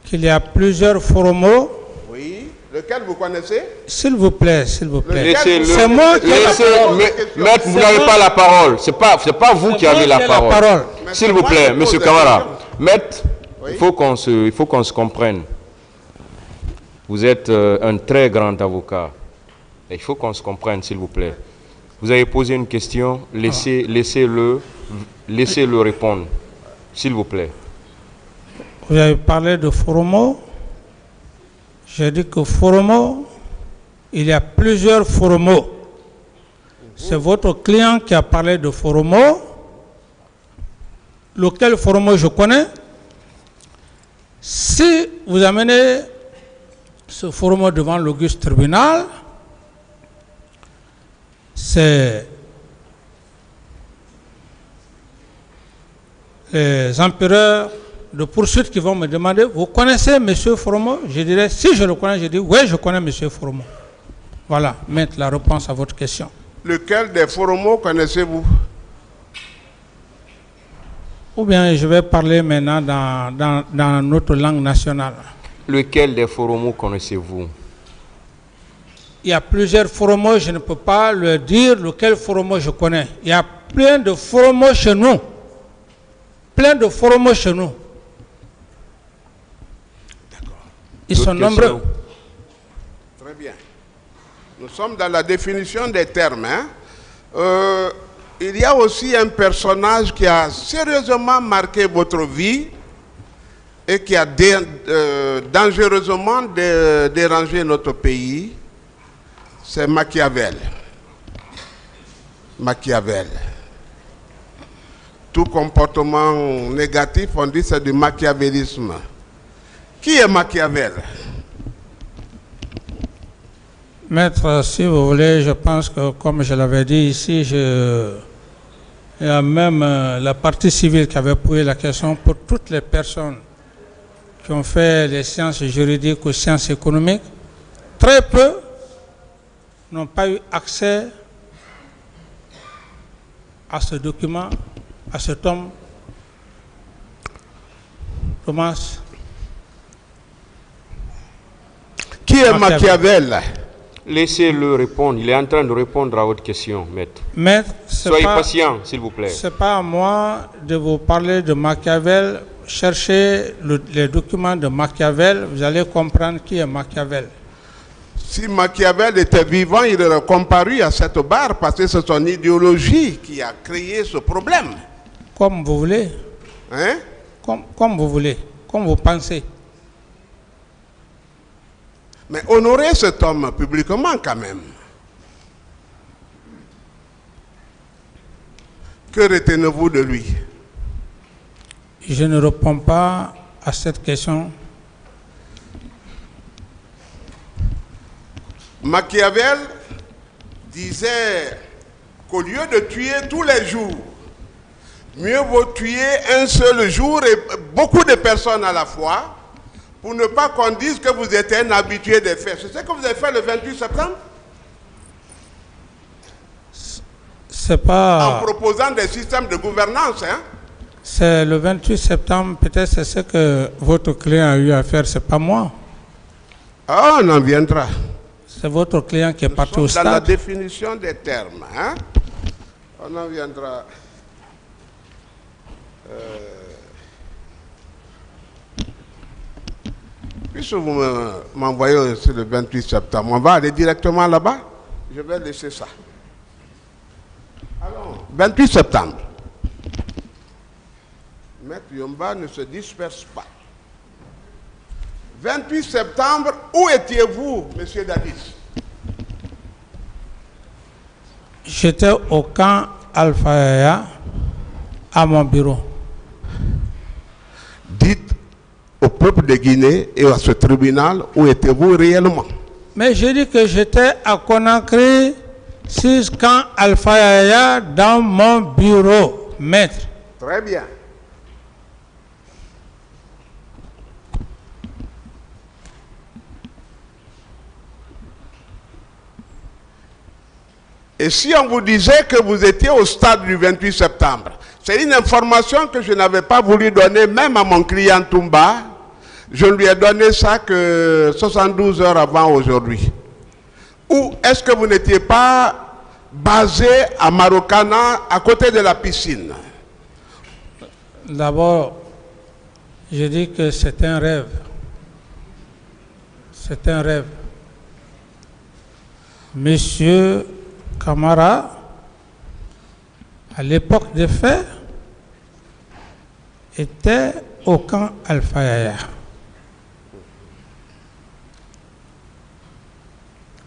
Speaker 2: qu'il y a plusieurs Foromo.
Speaker 4: Oui. Lequel vous connaissez?
Speaker 2: S'il vous plaît, s'il vous plaît.
Speaker 3: C'est moi qui ai la parole. Maître, vous n'avez pas la parole. C'est pas vous qui avez la parole. S'il vous plaît, Monsieur Camara. Maître, oui. il faut qu'on se comprenne. Vous êtes un très grand avocat. Il faut qu'on se comprenne, s'il vous plaît. Vous avez posé une question, laissez-le répondre, s'il vous plaît.
Speaker 2: Vous avez parlé de Foromo. J'ai dit que Foromo, il y a plusieurs Foromo. C'est votre client qui a parlé de Foromo. Lequel Foromo je connais. Si vous amenez ce Foromo devant l'auguste tribunal, c'est les empereurs de poursuite qui vont me demander, vous connaissez M. Foromo? Je dirais, si je le connais, je dis, oui, je connais M. Foromo. Voilà, maintenant la réponse à votre question.
Speaker 4: Lequel des Foromo connaissez-vous?
Speaker 2: Ou bien je vais parler maintenant dans notre langue nationale.
Speaker 3: Lequel des foromos connaissez-vous?
Speaker 2: Il y a plusieurs foromos, je ne peux pas le dire lequel foromo je connais. Il y a plein de foromos chez nous. Plein de foromos chez nous. Ils sont nombreux.
Speaker 4: Très bien. Nous sommes dans la définition des termes. Hein? Il y a aussi un personnage qui a sérieusement marqué votre vie et qui a dangereusement dérangé notre pays. C'est Machiavel. Machiavel. Tout comportement négatif, on dit c'est du machiavélisme. Qui est Machiavel?
Speaker 2: Maître, si vous voulez, je pense que, comme je l'avais dit ici, il y a même la partie civile qui avait posé la question pour toutes les personnes qui ont fait les sciences juridiques ou sciences économiques. Très peu n'ont pas eu accès à ce document, à ce tome. Thomas.
Speaker 4: Qui est Machiavel?
Speaker 3: Laissez-le répondre. Il est en train de répondre à votre question, maître.
Speaker 2: Maître,
Speaker 3: soyez patient, s'il vous plaît.
Speaker 2: Ce n'est pas à moi de vous parler de Machiavel. Cherchez les documents de Machiavel. Vous allez comprendre qui est Machiavel.
Speaker 4: Si Machiavel était vivant, il aurait comparu à cette barre parce que c'est son idéologie qui a créé ce problème.
Speaker 2: Comme vous voulez.
Speaker 4: Hein?
Speaker 2: Comme vous voulez. Comme vous pensez.
Speaker 4: Mais honorez cet homme publiquement quand même. Que retenez-vous de lui?
Speaker 2: Je ne réponds pas à cette question.
Speaker 4: Machiavel disait qu'au lieu de tuer tous les jours, mieux vaut tuer un seul jour et beaucoup de personnes à la fois pour ne pas qu'on dise que vous êtes un habitué des faits. C'est ce que vous avez fait le 28 septembre?
Speaker 2: C'est pas...
Speaker 4: En proposant des systèmes de gouvernance, hein?
Speaker 2: C'est le 28 septembre, peut-être c'est ce que votre client a eu à faire, c'est pas moi.
Speaker 4: Ah, on en viendra.
Speaker 2: C'est votre client qui est parti au stade.
Speaker 4: Dans la définition des termes, hein? On en viendra. Puisque vous m'envoyez sur le 28 septembre, on va aller directement là-bas. Je vais laisser ça. Alors, 28 septembre. Maître Yomba ne se disperse pas. 28 septembre, où étiez-vous, monsieur Dadis?
Speaker 2: J'étais au camp Alpha Yaya, à mon bureau.
Speaker 4: Dites au peuple de Guinée et à ce tribunal où étiez-vous réellement?
Speaker 2: Mais j'ai dit que j'étais à Conakry, 6 camp Alpha Yaya, dans mon bureau, maître.
Speaker 4: Très bien. Et si on vous disait que vous étiez au stade du 28 septembre, c'est une information que je n'avais pas voulu donner même à mon client Toumba. Je ne lui ai donné ça que 72 heures avant aujourd'hui. Ou est-ce que vous n'étiez pas basé à Marokana, à côté de la piscine?
Speaker 2: D'abord, je dis que c'est un rêve. C'est un rêve. Monsieur Camara, à l'époque des faits, était au camp Alpha Yaya.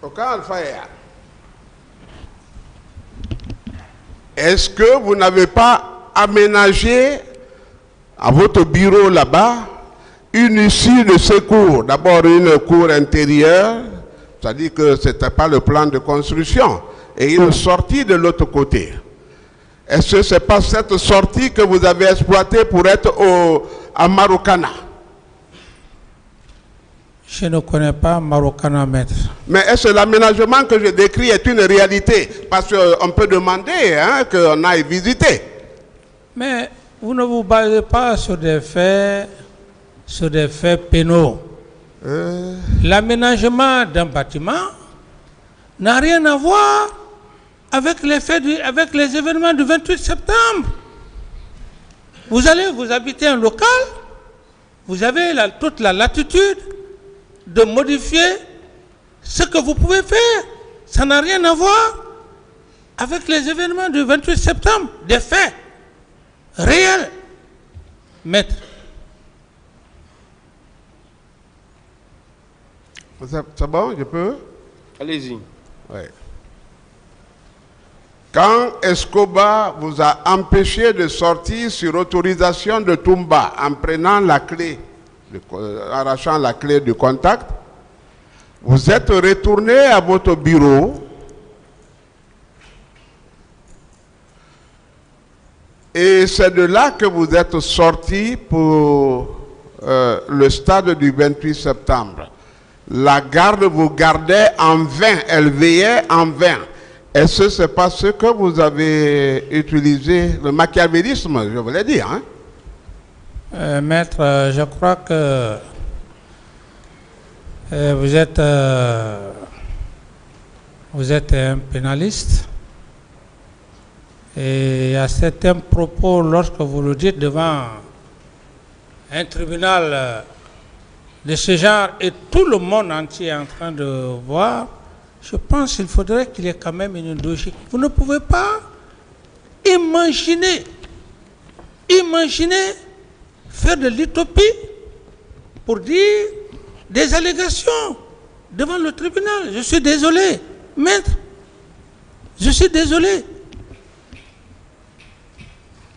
Speaker 4: Au camp Alpha Yaya. Est-ce que vous n'avez pas aménagé à votre bureau là-bas une issue de secours? D'abord une cour intérieure, c'est-à-dire que ce n'était pas le plan de construction, et une sortie de l'autre côté. Est-ce que ce n'est pas cette sortie que vous avez exploitée pour être à Marokana?
Speaker 2: Je ne connais pas Marokana, maître.
Speaker 4: Mais est-ce que l'aménagement que je décris est une réalité? Parce qu'on peut demander hein, qu'on aille visiter.
Speaker 2: Mais vous ne vous basez pas sur des faits pénaux. L'aménagement d'un bâtiment n'a rien à voir avec les événements du 28 septembre. Vous habitez un local, vous avez toute la latitude de modifier ce que vous pouvez faire. Ça n'a rien à voir avec les événements du 28 septembre, des faits réels. Maître.
Speaker 4: C'est bon, je peux?
Speaker 3: Allez-y.
Speaker 4: Oui. Quand Escobar vous a empêché de sortir sur autorisation de Toumba en prenant la clé, arrachant la clé du contact, vous êtes retourné à votre bureau et c'est de là que vous êtes sorti pour le stade du 28 septembre. La garde vous gardait en vain, elle veillait en vain. Est-ce que c'est pas ce que vous avez utilisé, le machiavélisme, je voulais dire, hein?
Speaker 2: Maître, je crois que vous êtes un pénaliste. Et à certains propos, lorsque vous le dites devant un tribunal de ce genre et tout le monde entier est en train de voir, je pense qu'il faudrait qu'il y ait quand même une logique. Vous ne pouvez pas imaginer faire de l'utopie pour dire des allégations devant le tribunal. Je suis désolé, maître. Je suis désolé.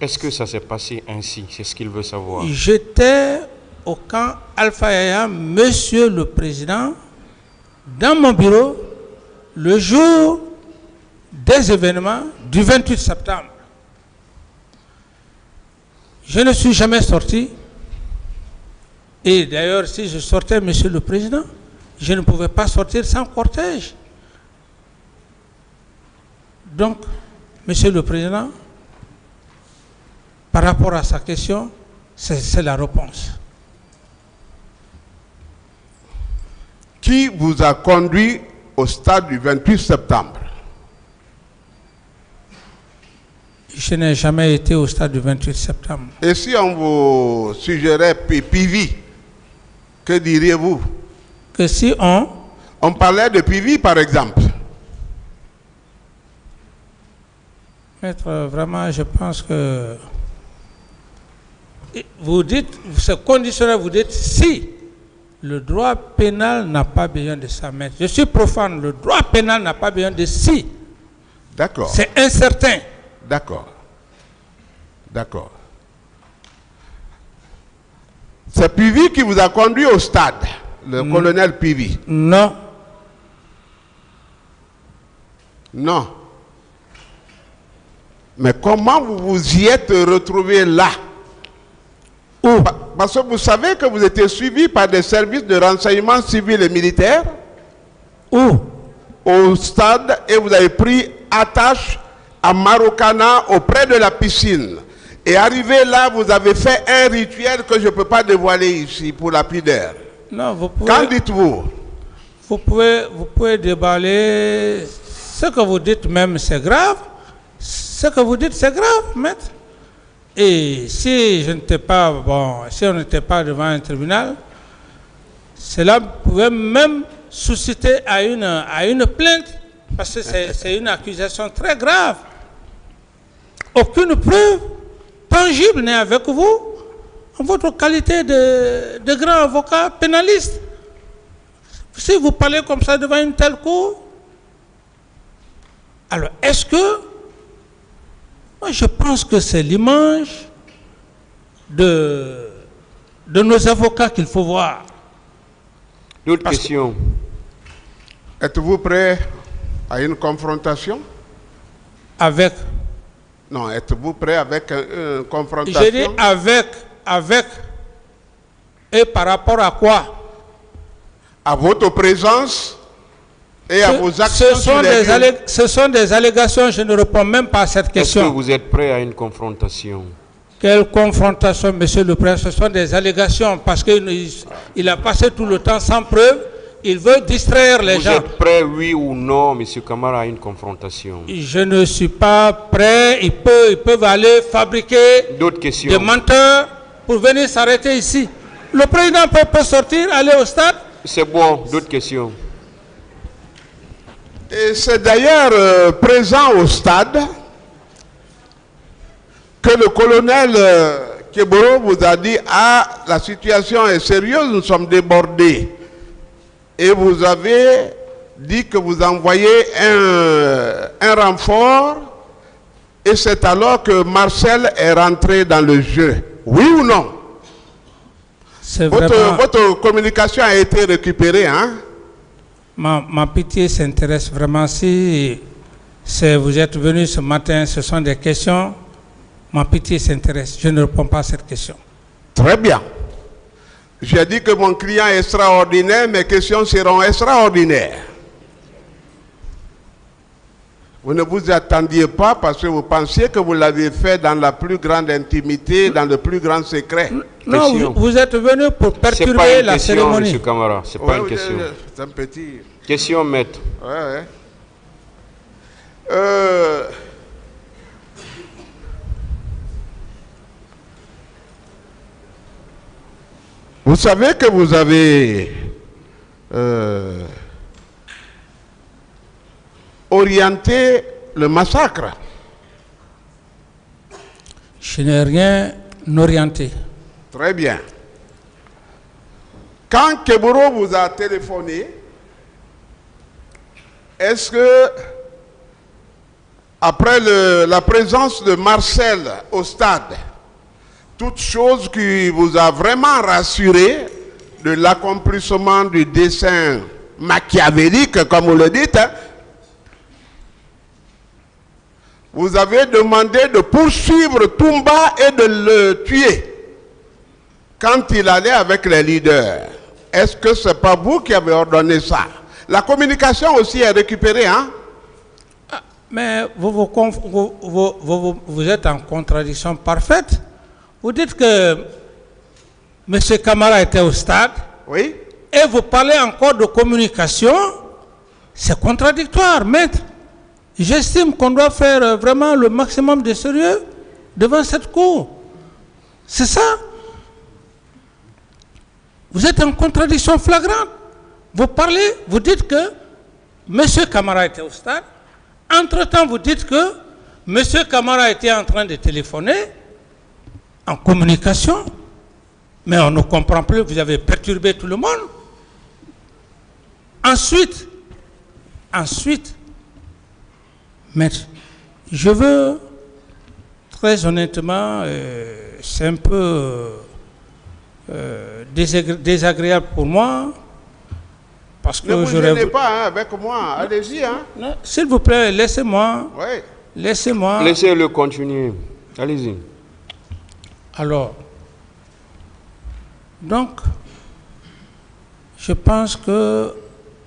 Speaker 3: Est-ce que ça s'est passé ainsi? C'est ce qu'il veut savoir.
Speaker 2: J'étais au camp Alpha Yaya, Monsieur le Président, dans mon bureau, le jour des événements du 28 septembre. Je ne suis jamais sorti. Et d'ailleurs, si je sortais, Monsieur le Président, je ne pouvais pas sortir sans cortège. Donc, Monsieur le Président, par rapport à sa question, c'est la réponse.
Speaker 4: Qui vous a conduit au stade du 28 septembre?
Speaker 2: Je n'ai jamais été au stade du 28 septembre.
Speaker 4: Et si on vous suggérait PV, que diriez-vous?
Speaker 2: Que si
Speaker 4: on parlait de PV, par exemple.
Speaker 2: Maître, vraiment, je pense que vous dites, c'est conditionnel, vous dites si le droit pénal n'a pas besoin de ça, maître. Je suis profane, le droit pénal n'a pas besoin de si.
Speaker 4: D'accord.
Speaker 2: C'est incertain.
Speaker 4: D'accord. D'accord. C'est Pivi qui vous a conduit au stade, le colonel Pivi?
Speaker 2: Non.
Speaker 4: Non. Mais comment vous vous y êtes retrouvé là?
Speaker 2: Où?
Speaker 4: Parce que vous savez que vous étiez suivi par des services de renseignement civil et militaire.
Speaker 2: Où?
Speaker 4: Au stade, et vous avez pris attache à Marokana auprès de la piscine. Et arrivé là, vous avez fait un rituel que je ne peux pas dévoiler ici pour lapidaire.
Speaker 2: Non, vous pouvez.
Speaker 4: Qu'en dites-vous?
Speaker 2: Vous pouvez déballer. Ce que vous dites même, c'est grave. Ce que vous dites, c'est grave, maître. Et si je n'étais pas, si on n'était pas devant un tribunal, cela pouvait même susciter à une plainte, parce que c'est une accusation très grave. Aucune preuve tangible n'est avec vous en votre qualité de grand avocat pénaliste. Si vous parlez comme ça devant une telle cour, alors est-ce que moi, je pense que c'est l'image de nos avocats qu'il faut voir.
Speaker 3: D'autres questions?
Speaker 4: Êtes-vous prêt à une confrontation?
Speaker 2: Avec?
Speaker 4: Non, êtes-vous prêt avec une confrontation?
Speaker 2: J'ai dit avec. Et par rapport à quoi?
Speaker 4: À votre présence et à vos actions.
Speaker 2: Ce sont des allégations, je ne réponds même pas à cette question.
Speaker 3: Est-ce que vous êtes prêt à une confrontation?
Speaker 2: Quelle confrontation, Monsieur le Président? Ce sont des allégations parce qu'il a passé tout le temps sans preuve. Il veut distraire les gens.
Speaker 3: Vous êtes prêt, oui ou non, M. Camara, à une confrontation?
Speaker 2: Je ne suis pas prêt. Ils peuvent aller fabriquer des menteurs pour venir s'arrêter ici. Le président peut sortir, aller au stade.
Speaker 3: C'est bon. D'autres questions?
Speaker 4: Et c'est d'ailleurs présent au stade que le colonel Keboro vous a dit: ah, la situation est sérieuse, nous sommes débordés. Et vous avez dit que vous envoyez un renfort, et c'est alors que Marcel est rentré dans le jeu. Oui ou non? Votre communication a été récupérée, hein?
Speaker 2: Ma pitié s'intéresse vraiment. Si vous êtes venu ce matin, ce sont des questions. Ma pitié s'intéresse. Je ne réponds pas à cette question.
Speaker 4: Très bien. J'ai dit que mon client est extraordinaire, mes questions seront extraordinaires. Vous ne vous attendiez pas parce que vous pensiez que vous l'avez fait dans la plus grande intimité, dans le plus grand secret.
Speaker 2: Non, vous êtes venu pour perturber la cérémonie.
Speaker 3: M. Camara, c'est pas une question.
Speaker 4: C'est un petit...
Speaker 3: Question, maître.
Speaker 4: Ouais. Vous savez que vous avez orienté le massacre.
Speaker 2: Je n'ai rien orienté.
Speaker 4: Très bien. Quand Keboro vous a téléphoné, est-ce que, après la présence de Marcel au stade, toute chose qui vous a vraiment rassuré de l'accomplissement du dessein machiavélique, comme vous le dites, hein, vous avez demandé de poursuivre Toumba et de le tuer quand il allait avec les leaders. Est-ce que ce n'est pas vous qui avez ordonné ça? La communication aussi est récupérée, hein?
Speaker 2: Mais vous êtes en contradiction parfaite. Vous dites que M. Camara était au stade.
Speaker 4: Oui.
Speaker 2: Et vous parlez encore de communication. C'est contradictoire, maître. J'estime qu'on doit faire vraiment le maximum de sérieux devant cette cour. C'est ça. Vous êtes en contradiction flagrante. Vous parlez, vous dites que M. Camara était au stade. Entre-temps, vous dites que M. Camara était en train de téléphoner en communication. Mais on ne comprend plus, vous avez perturbé tout le monde. Ensuite, maître, je veux, très honnêtement, c'est un peu désagréable pour moi, parce que
Speaker 4: ne vous gênez pas hein, avec moi, allez-y. Hein.
Speaker 2: S'il vous plaît, laissez-moi.
Speaker 4: Oui.
Speaker 2: Laissez-moi.
Speaker 3: Laissez-le continuer. Allez-y.
Speaker 2: Alors, donc, je pense que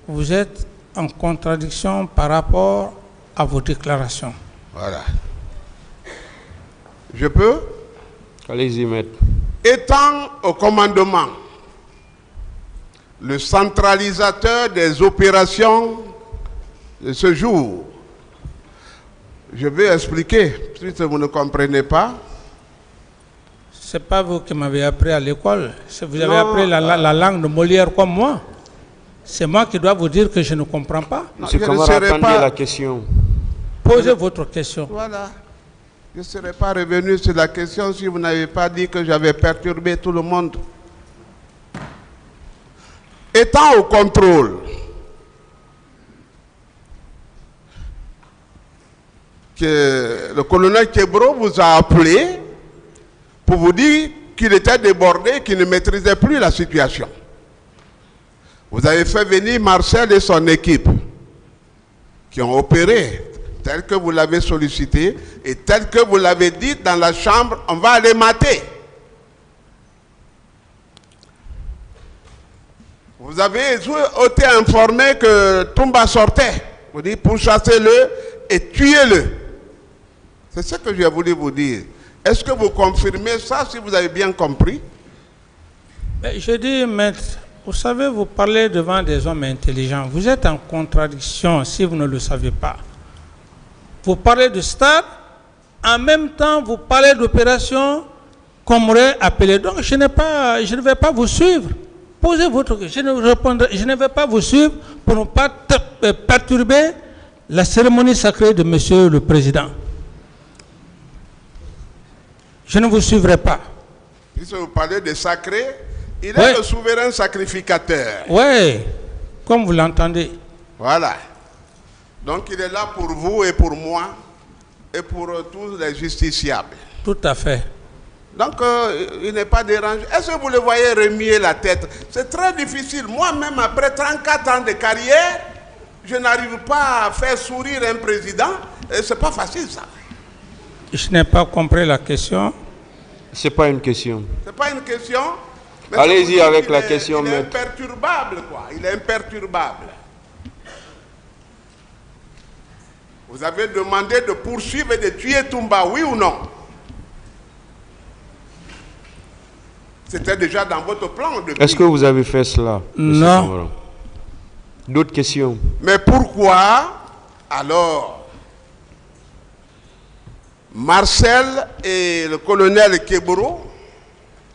Speaker 2: vous êtes en contradiction par rapport à vos déclarations.
Speaker 4: Voilà. Je peux?
Speaker 3: Allez-y, maître.
Speaker 4: Étant au commandement, le centralisateur des opérations de ce jour, je vais expliquer, si vous ne comprenez pas.
Speaker 2: Ce n'est pas vous qui m'avez appris à l'école. Vous avez appris la langue de Molière comme moi. C'est moi qui dois vous dire que je ne comprends pas.
Speaker 3: Monsieur Camara, attendez la question.
Speaker 2: Posez votre question.
Speaker 4: Voilà. Je ne serais pas revenu sur la question si vous n'avez pas dit que j'avais perturbé tout le monde. Étant au contrôle, que le colonel Keboro vous a appelé pour vous dire qu'il était débordé, qu'il ne maîtrisait plus la situation. Vous avez fait venir Marcel et son équipe qui ont opéré tel que vous l'avez sollicité et tel que vous l'avez dit dans la chambre, on va aller mater. Vous avez été informé que Toumba sortait. Vous dites pourchassez-le et tuez-le. C'est ce que j'ai voulu vous dire. Est-ce que vous confirmez ça, si vous avez bien compris?
Speaker 2: Je dis, maître, vous savez, vous parlez devant des hommes intelligents. Vous êtes en contradiction si vous ne le savez pas. Vous parlez de stade, en même temps, vous parlez d'opération qu'on m'aurait appelé. Donc, je ne vais pas vous suivre. Posez votre question. Je ne vais pas vous suivre pour ne pas perturber la cérémonie sacrée de Monsieur le Président. Je ne vous suivrai pas.
Speaker 4: Puisque vous parlez de sacré, il est le souverain sacrificateur.
Speaker 2: Oui, comme vous l'entendez. Voilà.
Speaker 4: Donc il est là pour vous et pour moi et pour tous les justiciables.
Speaker 2: Tout à fait.
Speaker 4: Donc il n'est pas dérangé. Est-ce que vous le voyez remuer la tête? C'est très difficile. Moi-même, après 34 ans de carrière, je n'arrive pas à faire sourire un président. Ce n'est pas facile, ça.
Speaker 2: Je n'ai pas compris la question.
Speaker 3: Ce n'est pas une question.
Speaker 4: Ce n'est pas une question.
Speaker 3: Allez-y avec la question.
Speaker 4: Il est imperturbable, quoi. Il est imperturbable. Vous avez demandé de poursuivre et de tuer Toumba, oui ou non? C'était déjà dans votre plan.
Speaker 3: Est-ce que vous avez fait cela?
Speaker 2: Non.
Speaker 3: D'autres questions?
Speaker 4: Mais pourquoi alors Marcel et le colonel Keboro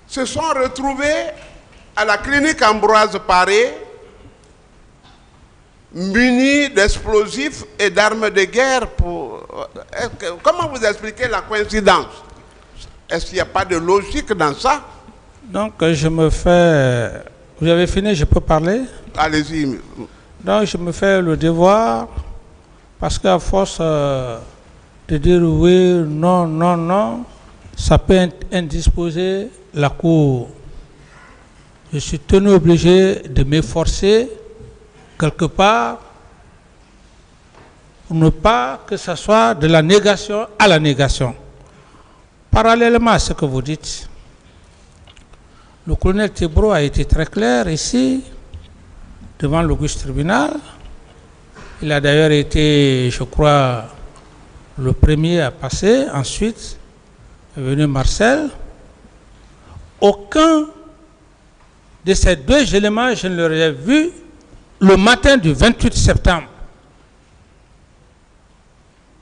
Speaker 4: se sont retrouvés à la clinique Ambroise Paré, munis d'explosifs et d'armes de guerre Comment vous expliquez la coïncidence? Est-ce qu'il n'y a pas de logique dans ça?
Speaker 2: Donc je me fais... Vous avez fini, je peux parler?
Speaker 4: Allez-y.
Speaker 2: Donc je me fais le devoir, parce qu'à force de dire oui, non, non, non, ça peut indisposer la Cour. Je suis tenu obligé de m'efforcer quelque part pour ne pas que ce soit de la négation à la négation. Parallèlement à ce que vous dites, le colonel Tebro a été très clair ici, devant l'auguste tribunal. Il a d'ailleurs été, je crois, le premier à passer. Ensuite est venu Marcel. Aucun de ces deux éléments, je ne l'aurais vu le matin du 28 septembre.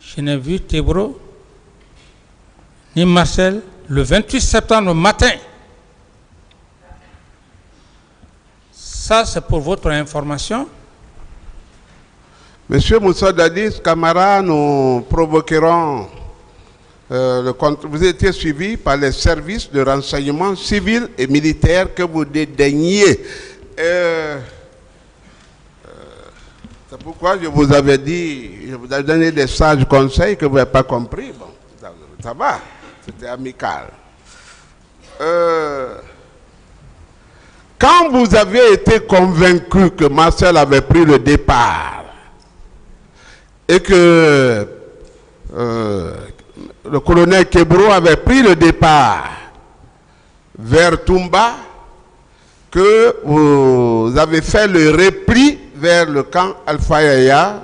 Speaker 2: Je n'ai vu Tebro ni Marcel le 28 septembre matin. Ça, c'est pour votre information.
Speaker 4: Monsieur Moussa Dadis, Camara, nous provoquerons le contre. Vous étiez suivi par les services de renseignement civils et militaires que vous dédaigniez. C'est pourquoi je vous avais dit, je vous ai donné des sages conseils que vous n'avez pas compris. Bon, ça va, c'était amical. Quand vous avez été convaincu que Marcel avait pris le départ et que le colonel Kebro avait pris le départ vers Toumba, que vous avez fait le repli vers le camp Alpha Yaya,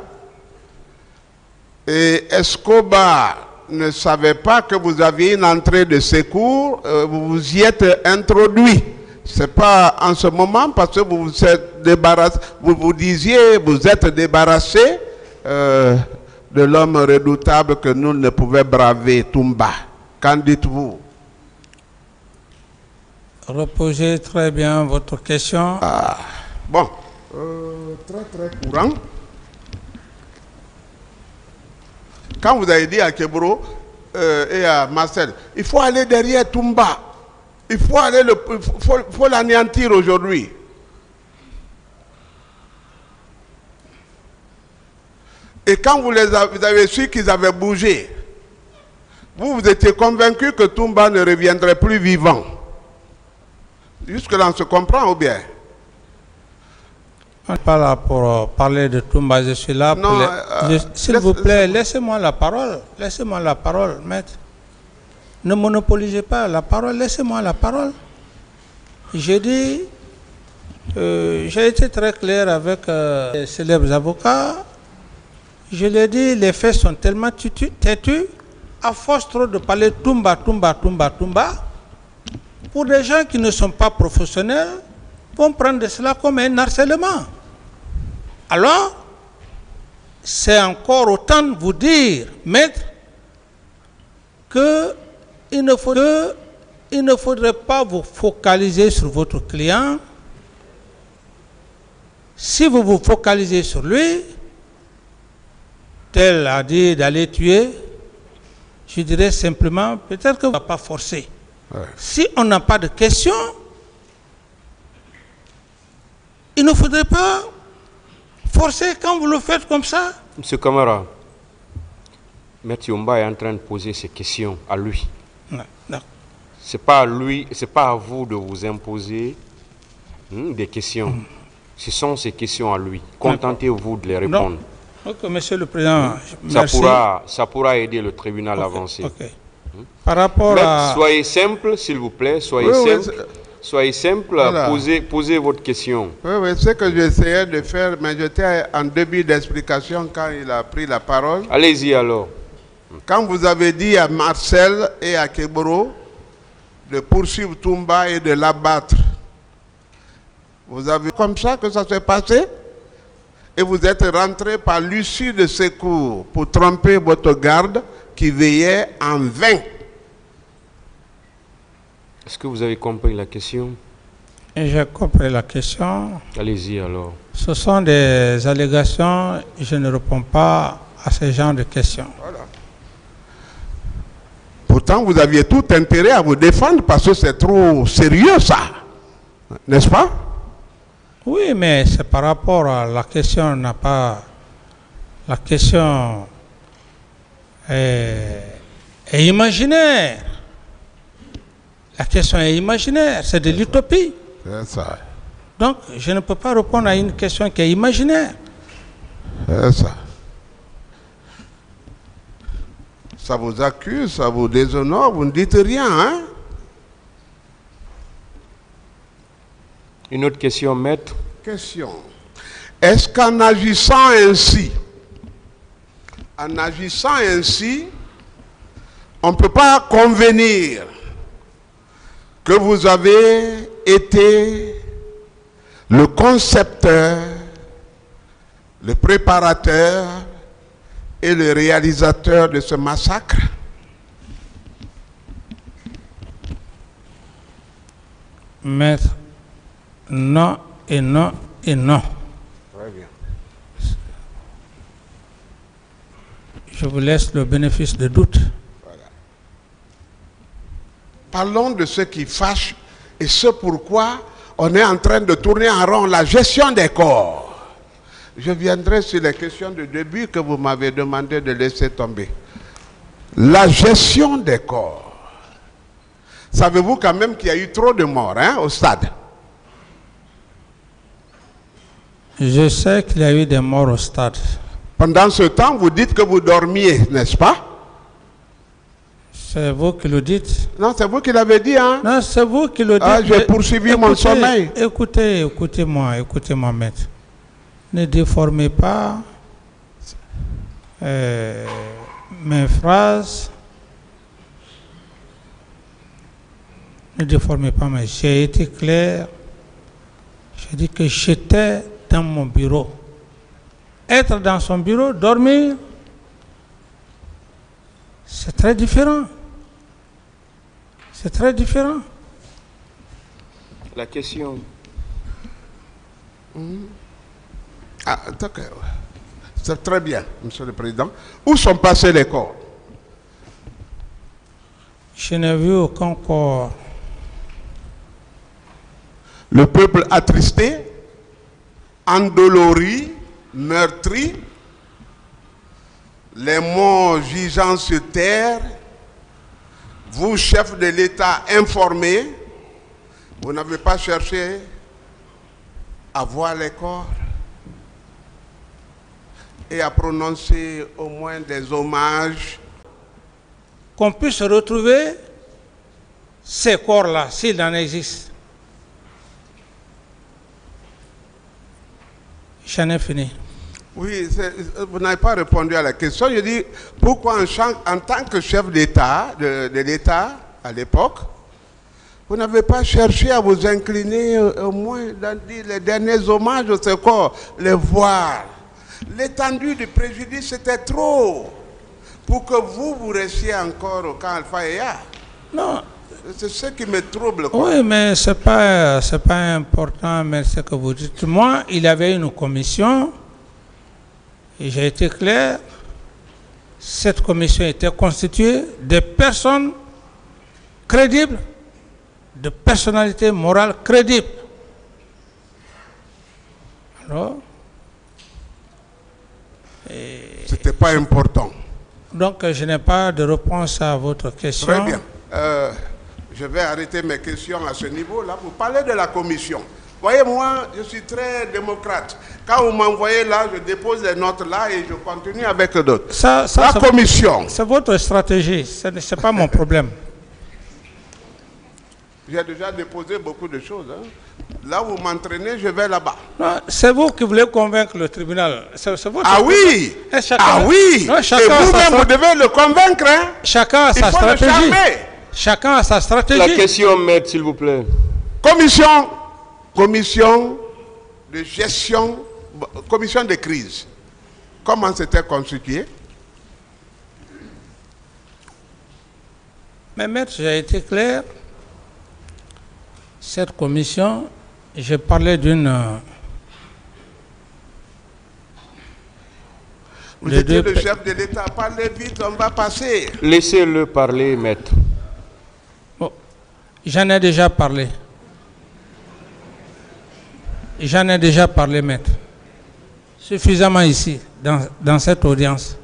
Speaker 4: et Escobar ne savait pas que vous aviez une entrée de secours, vous vous y êtes introduit. Ce n'est pas en ce moment, parce que vous vous êtes débarrassé, vous disiez, vous êtes débarrassé de l'homme redoutable que nous ne pouvions braver, Toumba. Qu'en dites-vous?
Speaker 2: Reposez très bien votre question.
Speaker 4: Bon, très courant. Quand vous avez dit à Kebro et à Marcel, il faut aller derrière Toumba. Il faut aller faut l'anéantir aujourd'hui. Et quand vous avez su qu'ils avaient bougé, vous étiez convaincu que Toumba ne reviendrait plus vivant. Jusque-là, on se comprend ou bien?
Speaker 2: On n'est pas là pour parler de Toumba, je suis là pour... S'il vous plaît, laissez-moi la parole. Laissez-moi la parole, maître. Ne monopolisez pas la parole, laissez-moi la parole. J'ai dit, j'ai été très clair avec les célèbres avocats. Je l'ai dit, les faits sont tellement têtus. à force trop de parler Toumba, pour des gens qui ne sont pas professionnels, vont prendre cela comme un harcèlement. Alors, c'est encore autant de vous dire, maître, qu'il ne faudrait pas vous focaliser sur votre client. Si vous vous focalisez sur lui, tel a dit d'aller tuer, je dirais simplement, peut-être que vous ne va pas forcer. Ouais. Si on n'a pas de questions, il ne faudrait pas forcer quand vous le faites comme ça.
Speaker 3: Monsieur Camara, M. Yomba est en train de poser ses questions à lui.
Speaker 2: Non.
Speaker 3: C'est pas à lui, c'est pas à vous de vous imposer des questions. Ce sont ces questions à lui. Contentez-vous de les répondre.
Speaker 2: Ok, Monsieur le Président,
Speaker 3: merci. Ça pourra aider le tribunal à avancer.
Speaker 2: Okay. Par rapport à...
Speaker 3: Soyez simple, s'il vous plaît. Soyez simple, voilà. Posez votre question.
Speaker 4: Oui, c'est ce que j'essayais de faire, mais j'étais en début d'explication quand il a pris la parole.
Speaker 3: Allez-y alors.
Speaker 4: Quand vous avez dit à Marcel et à Keboro de poursuivre Toumba et de l'abattre, vous avez comme ça que ça s'est passé? Et vous êtes rentré par l'issue de secours pour tromper votre garde qui veillait en vain.
Speaker 3: Est-ce que vous avez compris la question?
Speaker 2: J'ai compris la question.
Speaker 3: Allez-y alors.
Speaker 2: Ce sont des allégations, je ne réponds pas à ce genre de questions.
Speaker 4: Voilà. Pourtant, vous aviez tout intérêt à vous défendre parce que c'est trop sérieux ça. N'est-ce pas?
Speaker 2: Oui, mais c'est par rapport à la question, n'a pas... La question est imaginaire. La question est imaginaire, c'est de l'utopie.
Speaker 4: C'est ça.
Speaker 2: Donc, je ne peux pas répondre à une question qui est imaginaire.
Speaker 4: C'est ça. Ça vous accuse, ça vous déshonore, vous ne dites rien, hein?
Speaker 3: Une autre question, maître.
Speaker 4: Question. Est-ce qu'en agissant ainsi, on ne peut pas convenir que vous avez été le concepteur, le préparateur et le réalisateur de ce massacre?
Speaker 2: Maître, non et non et non.
Speaker 4: Très bien.
Speaker 2: Je vous laisse le bénéfice de doute.
Speaker 4: Voilà. Parlons de ce qui fâche et ce pourquoi on est en train de tourner en rond, la gestion des corps. Je viendrai sur les questions de début que vous m'avez demandé de laisser tomber. La gestion des corps. Savez-vous quand même qu'il y a eu trop de morts au stade?
Speaker 2: Je sais qu'il y a eu des morts au stade.
Speaker 4: Pendant ce temps, vous dites que vous dormiez, n'est-ce pas?
Speaker 2: C'est vous qui le dites.
Speaker 4: Non, c'est vous qui l'avez dit, hein?
Speaker 2: Non, c'est vous qui le dites.
Speaker 4: Ah, j'ai poursuivi mon sommeil.
Speaker 2: Écoutez-moi, maître. Ne déformez pas mes phrases. Ne déformez pas, mais j'ai été clair. J'ai dit que j'étais dans mon bureau. Être dans son bureau, dormir, c'est très différent. C'est très différent.
Speaker 3: La question.
Speaker 4: Ah, c'est très bien, Monsieur le Président. Où sont passés les corps?
Speaker 2: Je n'ai vu aucun corps.
Speaker 4: Le peuple attristé, endolori, meurtri, les morts gisant sur terre, vous, chef de l'État informé, vous n'avez pas cherché à voir les corps et à prononcer au moins des hommages.
Speaker 2: Qu'on puisse retrouver ces corps-là, s'il en existe. J'en ai fini.
Speaker 4: Oui, vous n'avez pas répondu à la question. Je dis, pourquoi en tant que chef d'État, de l'État à l'époque, vous n'avez pas cherché à vous incliner au moins dans les derniers hommages au secours, les voir. L'étendue du préjudice, c'était trop pour que vous restiez encore au camp Alpha et A.
Speaker 2: Non.
Speaker 4: C'est ce qui me trouble. Quoi.
Speaker 2: Oui, mais ce n'est pas important, mais ce que vous dites. Moi, il y avait une commission, et j'ai été clair, cette commission était constituée de personnes crédibles, de personnalités morales crédibles. Alors,
Speaker 4: c'était pas important.
Speaker 2: Donc, je n'ai pas de réponse à votre question.
Speaker 4: Très bien. Je vais arrêter mes questions à ce niveau-là pour parler de la commission. Voyez, moi, je suis très démocrate. Quand vous m'envoyez là, je dépose les notes là et je continue avec d'autres. La commission.
Speaker 2: C'est votre stratégie, ce n'est pas mon problème.
Speaker 4: J'ai déjà déposé beaucoup de choses. Hein. Là où vous m'entraînez, je vais là-bas.
Speaker 2: C'est vous qui voulez convaincre le tribunal.
Speaker 4: Ah oui.
Speaker 2: Ah
Speaker 4: oui.
Speaker 2: Non,
Speaker 4: et vous-même, vous devez le convaincre. Hein.
Speaker 2: Chacun a sa stratégie. Chacun a sa stratégie.
Speaker 3: La question, maître, s'il vous plaît.
Speaker 4: Commission de gestion, commission de crise. Comment c'était constitué?
Speaker 2: Mais maître, j'ai été clair. Cette commission, j'ai parlé d'une...
Speaker 4: Vous étiez le chef de l'État. Parlez vite, on va passer.
Speaker 3: Laissez-le parler, maître.
Speaker 2: Bon, j'en ai déjà parlé. J'en ai déjà parlé, maître. Suffisamment ici, dans cette audience.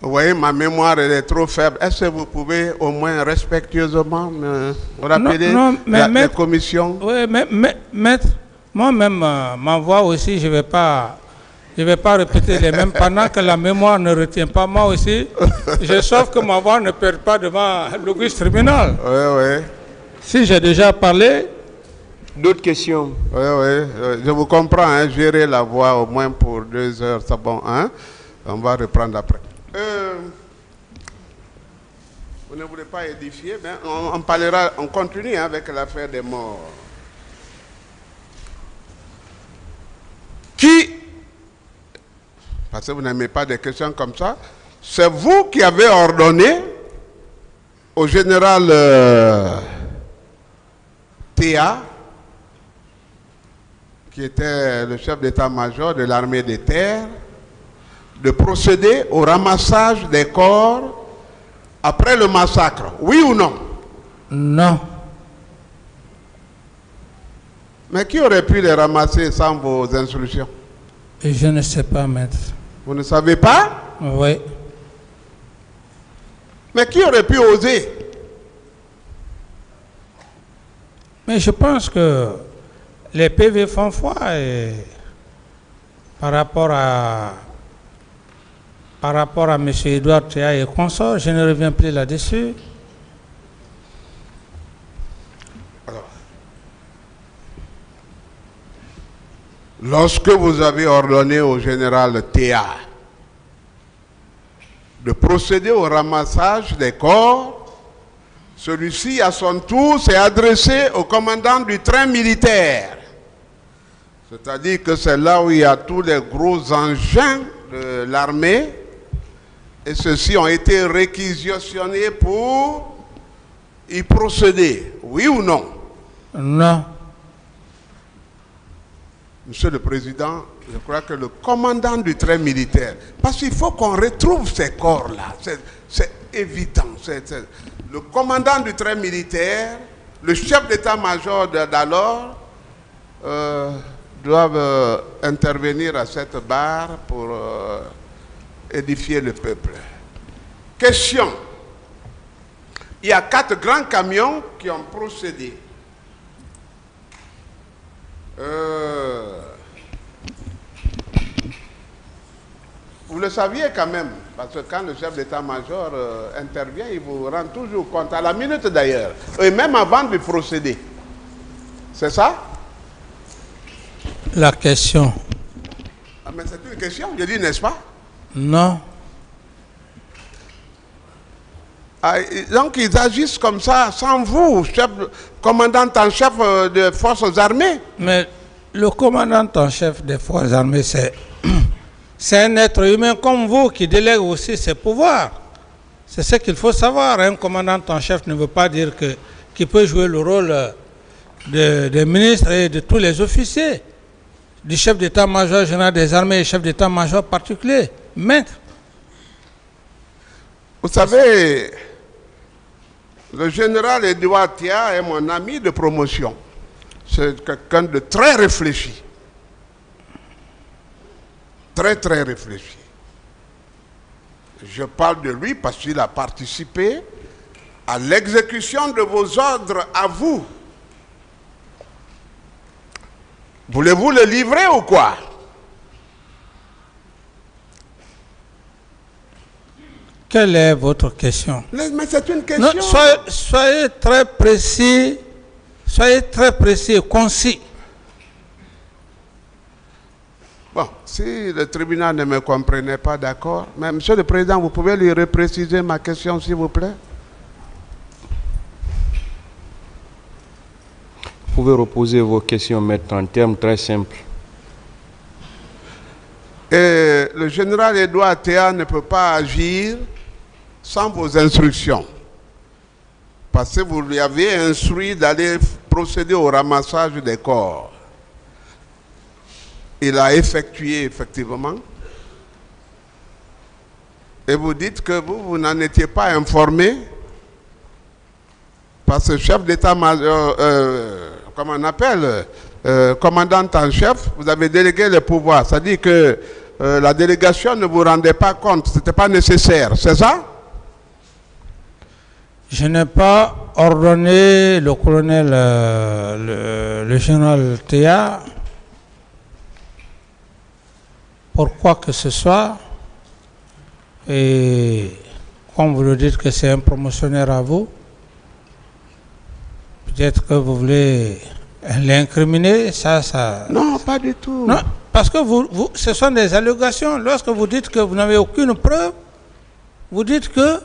Speaker 4: Vous voyez, ma mémoire elle est trop faible. Est-ce que vous pouvez au moins respectueusement me rappeler la commission?
Speaker 2: Oui, mais maître, moi-même, ma voix aussi, je ne vais pas répéter les mêmes pendant que la mémoire ne retient pas. Moi aussi, je sauve que ma voix ne perd pas devant l'auguste tribunal.
Speaker 4: Oui, oui.
Speaker 2: Si j'ai déjà parlé...
Speaker 3: D'autres questions?
Speaker 4: Oui, oui. Je vous comprends. Hein, gérer la voix au moins pour 2 heures, c'est bon. Hein? On va reprendre après. Vous ne voulez pas édifier, mais on parlera, on continue hein, avec l'affaire des morts. Qui, parce que vous n'aimez pas des questions comme ça, c'est vous qui avez ordonné au général Théa, qui était le chef d'état-major de l'armée des terres, de procéder au ramassage des corps après le massacre. Oui ou non?
Speaker 2: Non.
Speaker 4: Mais qui aurait pu les ramasser sans vos instructions?
Speaker 2: Je ne sais pas, maître.
Speaker 4: Vous ne savez pas?
Speaker 2: Oui.
Speaker 4: Mais qui aurait pu oser?
Speaker 2: Mais je pense que les PV font foi et par rapport à M. Edouard Théa et consorts, je ne reviens plus là-dessus.
Speaker 4: Alors, lorsque vous avez ordonné au général Théa de procéder au ramassage des corps, celui-ci, à son tour, s'est adressé au commandant du train militaire. C'est-à-dire que c'est là où il y a tous les gros engins de l'armée. Et ceux-ci ont été réquisitionnés pour y procéder. Oui ou non?
Speaker 2: Non.
Speaker 4: Monsieur le Président, je crois que le commandant du train militaire, parce qu'il faut qu'on retrouve ces corps-là, c'est évident. Le commandant du train militaire, le chef d'état-major d'alors, doivent intervenir à cette barre pour édifier le peuple. Question. Il y a 4 grands camions qui ont procédé. Vous le saviez quand même, parce que quand le chef d'état-major intervient, il vous rend toujours compte, à la minute d'ailleurs, et même avant de procéder. C'est ça?
Speaker 2: La question.
Speaker 4: Ah, mais c'est une question, je dis, n'est-ce pas?
Speaker 2: Non.
Speaker 4: Ah, donc ils agissent comme ça, sans vous, commandant en chef des forces armées.
Speaker 2: Mais le commandant en chef des forces armées, c'est un être humain comme vous qui délègue aussi ses pouvoirs. C'est ce qu'il faut savoir. Un commandant en chef ne veut pas dire qu'il peut jouer le rôle des ministres et de tous les officiers, du chef d'état-major général des armées et chef d'état-major particulier. Maître.
Speaker 4: Vous savez, le général Edouard Tia est mon ami de promotion. C'est quelqu'un de très réfléchi. Très, très réfléchi. Je parle de lui parce qu'il a participé à l'exécution de vos ordres à vous. Voulez-vous le livrer ou quoi?
Speaker 2: Quelle est votre question?
Speaker 4: Mais c'est une question.
Speaker 2: Non, soyez très précis et concis.
Speaker 4: Bon, si le tribunal ne me comprenait pas, d'accord. Mais Monsieur le Président, vous pouvez lui repréciser ma question, s'il vous plaît?
Speaker 3: Vous pouvez reposer vos questions, maître, en termes très simples.
Speaker 4: Et le général Edouard Théa ne peut pas agir sans vos instructions. Parce que vous lui avez instruit d'aller procéder au ramassage des corps. Il a effectué effectivement. Et vous dites que vous n'en étiez pas informé. Parce que le chef d'état-major, comment on appelle, commandant en chef, vous avez délégué le pouvoir. Ça dit que la délégation ne vous rendait pas compte, ce n'était pas nécessaire, c'est ça?
Speaker 2: Je n'ai pas ordonné le colonel, le général Théa, pour quoi que ce soit. Et comme vous le dites que c'est un promotionnaire à vous, peut-être que vous voulez l'incriminer, ça...
Speaker 4: Non, pas du tout.
Speaker 2: Non, parce que ce sont des allégations. Lorsque vous dites que vous n'avez aucune preuve, vous dites que,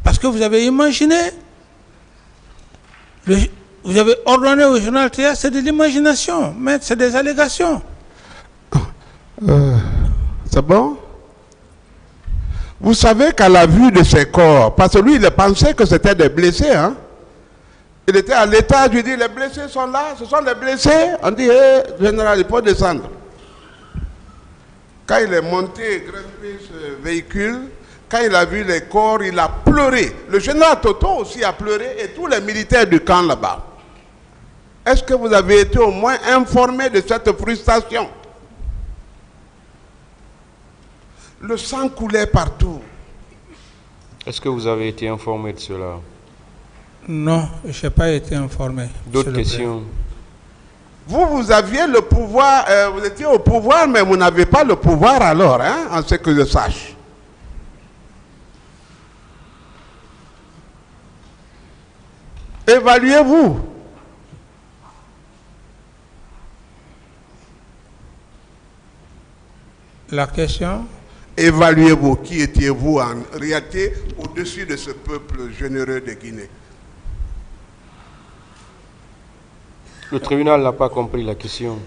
Speaker 2: parce que vous avez imaginé, vous avez ordonné au journal Théa, c'est de l'imagination, mais c'est des allégations.
Speaker 4: C'est bon? Vous savez qu'à la vue de ces corps, parce que lui, il pensait que c'était des blessés, hein? Il était à l'étage, je lui dis, les blessés sont là, ce sont les blessés. On dit, général, il faut descendre. Quand il est monté, grimpé ce véhicule, quand il a vu les corps, il a pleuré. Le général Toto aussi a pleuré et tous les militaires du camp là-bas. Est-ce que vous avez été au moins informé de cette frustration? Le sang coulait partout.
Speaker 3: Est-ce que vous avez été informé de cela?
Speaker 2: Non, je n'ai pas été informé.
Speaker 3: D'autres questions?
Speaker 4: Vous aviez le pouvoir, vous étiez au pouvoir, mais vous n'avez pas le pouvoir alors, hein, en ce que je sache. Évaluez-vous.
Speaker 2: La question?
Speaker 4: Évaluez-vous. Qui étiez-vous en réalité au-dessus de ce peuple généreux de Guinée?
Speaker 3: Le tribunal n'a pas compris la question.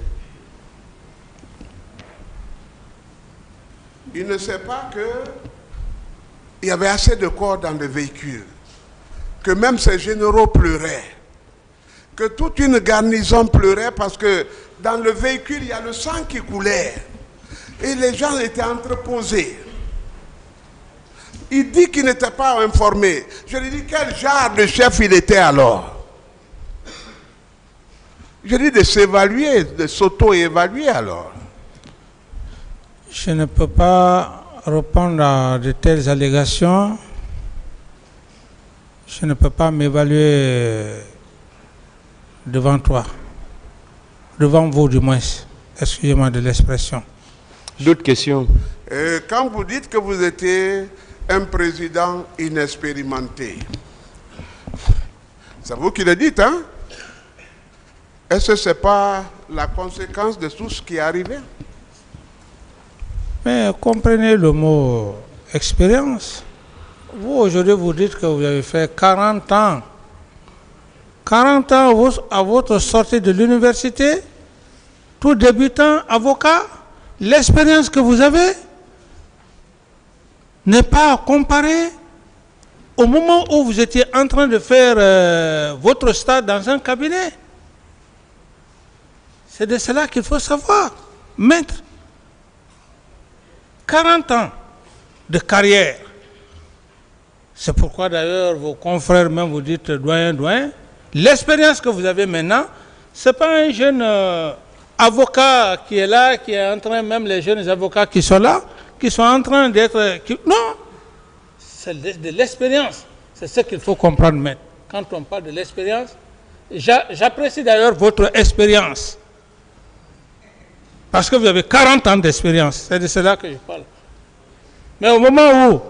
Speaker 4: Il ne sait pas qu'il y avait assez de corps dans le véhicule, que même ces généraux pleuraient, que toute une garnison pleurait parce que dans le véhicule, il y a le sang qui coulait et les gens étaient entreposés. Il dit qu'il n'était pas informé. Je lui dis quel genre de chef il était alors? Je dis de s'évaluer, de s'auto-évaluer alors.
Speaker 2: Je ne peux pas répondre à de telles allégations. Je ne peux pas m'évaluer devant toi. Devant vous du moins. Excusez-moi de l'expression.
Speaker 3: D'autres questions?
Speaker 4: Quand vous dites que vous étiez un président inexpérimenté, c'est vous qui le dites, hein? Est-ce que ce n'est pas la conséquence de tout ce qui est arrivé?
Speaker 2: Mais comprenez le mot expérience. Vous, aujourd'hui, vous dites que vous avez fait 40 ans. 40 ans à votre sortie de l'université, tout débutant avocat, l'expérience que vous avez n'est pas à comparer au moment où vous étiez en train de faire votre stage dans un cabinet. C'est de cela qu'il faut savoir. Maître, 40 ans de carrière. C'est pourquoi d'ailleurs vos confrères même vous dites doyen. L'expérience que vous avez maintenant, ce n'est pas un jeune avocat qui est là, qui est en train, même les jeunes avocats qui sont là, qui sont en train d'être... Non, c'est de l'expérience. C'est ce qu'il faut comprendre, maître. Quand on parle de l'expérience, j'apprécie d'ailleurs votre expérience. Parce que vous avez 40 ans d'expérience. C'est de cela que je parle. Mais au moment où